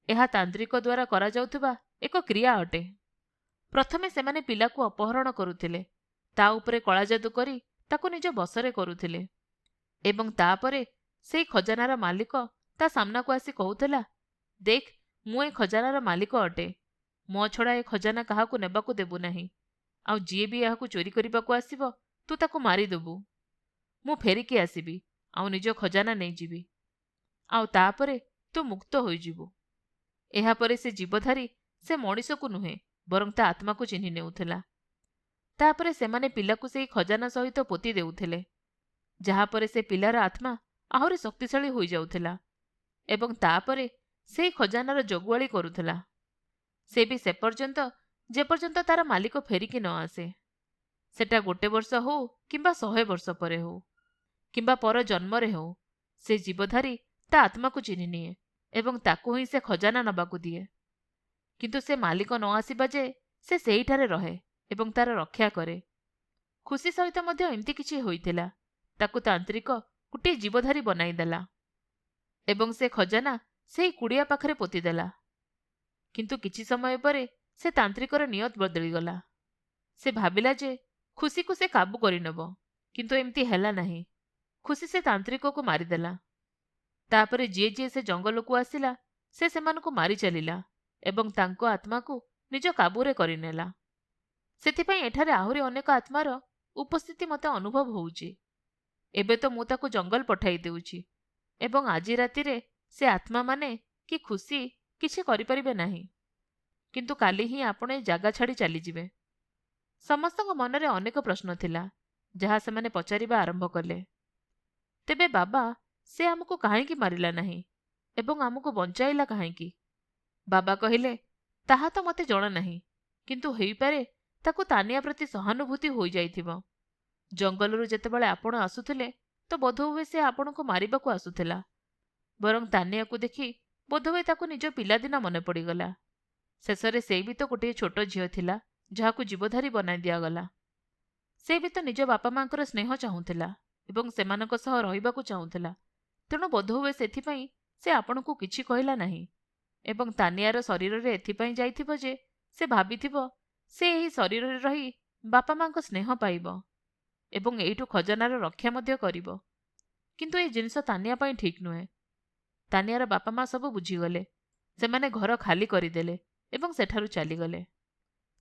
ଏହା ତାନ୍ତ୍ରିକ ଦ୍ୱାରା କରାଯାଉଥିବା ଏକ କ୍ରିୟା ଅଟେ। ପ୍ରଥମେ ସେମାନେ ପିଲାକୁ ଅପହରଣ କରୁଥିଲେ, ତା ଉପରେ କଳାଜାଦୁ କରି ତାକୁ ନିଜ ବଶରେ କରୁଥିଲେ ଏବଂ ତାପରେ ସେଇ ଖଜାନାର ମାଲିକ ତା ସାମ୍ନାକୁ ଆସି କହୁଥିଲା, ଦେଖ, ମୁଁ ଏ ଖଜାନାର ମାଲିକ ଅଟେ। ମୋ ଛଡ଼ା ଏ ଖଜାନା କାହାକୁ ନେବାକୁ ଦେବୁ ନାହିଁ। ଆଉ ଯିଏ ବି ଏହାକୁ ଚୋରି କରିବାକୁ ଆସିବ, ତୁ ତାକୁ ମାରିଦେବୁ। ମୁଁ ଫେରିକି ଆସିବି ଆଉ ନିଜ ଖଜାନା ନେଇଯିବି। ଆଉ ତାପରେ ତୁ ମୁକ୍ତ ହୋଇଯିବୁ। ଏହାପରେ ସେ ଜୀବଧାରୀ ସେ ମଣିଷକୁ ନୁହେଁ ବରଂ ତା ଆତ୍ମାକୁ ଚିହ୍ନି ନେଉଥିଲା। ତାପରେ ସେମାନେ ପିଲାକୁ ସେଇ ଖଜାନା ସହିତ ପୋତି ଦେଉଥିଲେ, ଯାହାପରେ ସେ ପିଲାର ଆତ୍ମା ଆହୁରି ଶକ୍ତିଶାଳୀ ହୋଇଯାଉଥିଲା ଏବଂ ତାପରେ ସେଇ ଖଜାନାର ଜଗୁଆଳି କରୁଥିଲା। ସେ ବି ସେ ପର୍ଯ୍ୟନ୍ତ ଯେପର୍ଯ୍ୟନ୍ତ ତାର ମାଲିକ ଫେରିକି ନ ଆସେ। ସେଟା 1 ବର୍ଷ ହଉ କିମ୍ବା 100 ବର୍ଷ ପରେ ହଉ କିମ୍ବା ପର ଜନ୍ମରେ ହଉ, ସେ ଜୀବଧାରୀ ତା ଆତ୍ମାକୁ ଚିହ୍ନି ନିଏ ଏବଂ ତାକୁ ହିଁ ସେ ଖଜାନା ନେବାକୁ ଦିଏ। କିନ୍ତୁ ସେ ମାଲିକ ନ ଆସିବା ଯେ ସେ ସେଇଠାରେ ରହେ ଏବଂ ତାର ରକ୍ଷା କରେ। ଖୁସି ସହିତ ମଧ୍ୟ ଏମିତି କିଛି ହୋଇଥିଲା। ତାକୁ ତାନ୍ତ୍ରିକ ଗୋଟିଏ ଜୀବଧାରୀ ବନାଇଦେଲା ଏବଂ ସେ ଖଜାନା ସେଇ କୁଡ଼ିଆ ପାଖରେ ପୋତିଦେଲା। କିନ୍ତୁ କିଛି ସମୟ ପରେ ସେ ତାନ୍ତ୍ରିକର ନିୟତ ବଦଳିଗଲା। ସେ ଭାବିଲା ଯେ ଖୁସିକୁ ସେ କାବୁ କରିନେବ, କିନ୍ତୁ ଏମିତି ହେଲା ନାହିଁ। ଖୁସି ସେ ତାନ୍ତ୍ରିକକୁ ମାରିଦେଲା। ତାପରେ ଯିଏ ଯିଏ ସେ ଜଙ୍ଗଲକୁ ଆସିଲା, ସେ ସେମାନଙ୍କୁ ମାରି ଚାଲିଲା ଏବଂ ତାଙ୍କ ଆତ୍ମାକୁ ନିଜ କାବୁରେ କରିନେଲା। ସେଥିପାଇଁ ଏଠାରେ ଆହୁରି ଅନେକ ଆତ୍ମାର ଉପସ୍ଥିତି ମୋତେ ଅନୁଭବ ହେଉଛି। ଏବେ ତ ମୁଁ ତାକୁ ଜଙ୍ଗଲ ପଠାଇ ଦେଉଛି ଏବଂ ଆଜି ରାତିରେ ସେ ଆତ୍ମାମାନେ କି ଖୁସି କିଛି କରିପାରିବେ ନାହିଁ। କିନ୍ତୁ କାଲି ହିଁ ଆପଣ ଏ ଜାଗା ଛାଡ଼ି ଚାଲିଯିବେ। ସମସ୍ତଙ୍କ ମନରେ ଅନେକ ପ୍ରଶ୍ନ ଥିଲା, ଯାହା ସେମାନେ ପଚାରିବା ଆରମ୍ଭ କଲେ। ତେବେ ବାବା, ସେ ଆମକୁ କାହିଁକି ମାରିଲା ନାହିଁ ଏବଂ ଆମକୁ ବଞ୍ଚାଇଲା କାହିଁକି? ବାବା କହିଲେ, ତାହା ତ ମୋତେ ଜଣା ନାହିଁ, କିନ୍ତୁ ହୋଇପାରେ ତାକୁ ତାନିଆ ପ୍ରତି ସହାନୁଭୂତି ହୋଇଯାଇଥିବ। ଜଙ୍ଗଲରୁ ଯେତେବେଳେ ଆପଣ ଆସୁଥିଲେ ତ ବୋଧହୁଏ ସେ ଆପଣଙ୍କୁ ମାରିବାକୁ ଆସୁଥିଲା। ବରଂ ତାନିଆକୁ ଦେଖି ବୋଧହୁଏ ତାକୁ ନିଜ ପିଲାଦିନ ମନେ ପଡ଼ିଗଲା। ଶେଷରେ ସେ ବି ତ ଗୋଟିଏ ଛୋଟ ଝିଅ ଥିଲା ଯାହାକୁ ଜୀବଧାରୀ ବନାଇ ଦିଆଗଲା। ସେ ବି ତ ନିଜ ବାପା ମାଙ୍କର ସ୍ନେହ ଚାହୁଁଥିଲା ଏବଂ ସେମାନଙ୍କ ସହ ରହିବାକୁ ଚାହୁଁଥିଲା। ତେଣୁ ବୋଧହୁଏ ସେଥିପାଇଁ ସେ ଆପଣଙ୍କୁ କିଛି କହିଲା ନାହିଁ ଏବଂ ତାନିଆର ଶରୀରରେ ଏଥିପାଇଁ ଯାଇଥିବ ଯେ ସେ ଭାବିଥିବ ସେ ଏହି ଶରୀରରେ ରହି ବାପା ମାଙ୍କ ସ୍ନେହ ପାଇବ ଏବଂ ଏଇଠୁ ଖଜାନାର ରକ୍ଷା ମଧ୍ୟ କରିବ। କିନ୍ତୁ ଏ ଜିନିଷ ତାନିଆ ପାଇଁ ଠିକ୍ ନୁହେଁ। ତାନିଆର ବାପା ମା ସବୁ ବୁଝିଗଲେ। ସେମାନେ ଘର ଖାଲି କରିଦେଲେ ଏବଂ ସେଠାରୁ ଚାଲିଗଲେ।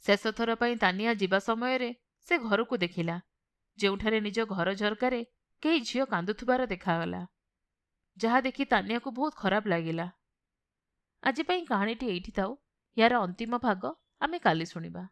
ଶେଷଥର ପାଇଁ ତାନିଆ ଯିବା ସମୟରେ ସେ ଘରକୁ ଦେଖିଲା, ଯେଉଁଠାରେ ନିଜ ଘର ଝରକାରେ କେହି ଝିଅ କାନ୍ଦୁଥିବାର ଦେଖାଗଲା, ଯାହା ଦେଖି ତାନିଆକୁ ବହୁତ ଖରାପ ଲାଗିଲା। ଆଜି ପାଇଁ କାହାଣୀଟି ଏଇଠି ଥାଉ। ୟାର ଅନ୍ତିମ ଭାଗ ଆମେ କାଲି ଶୁଣିବା।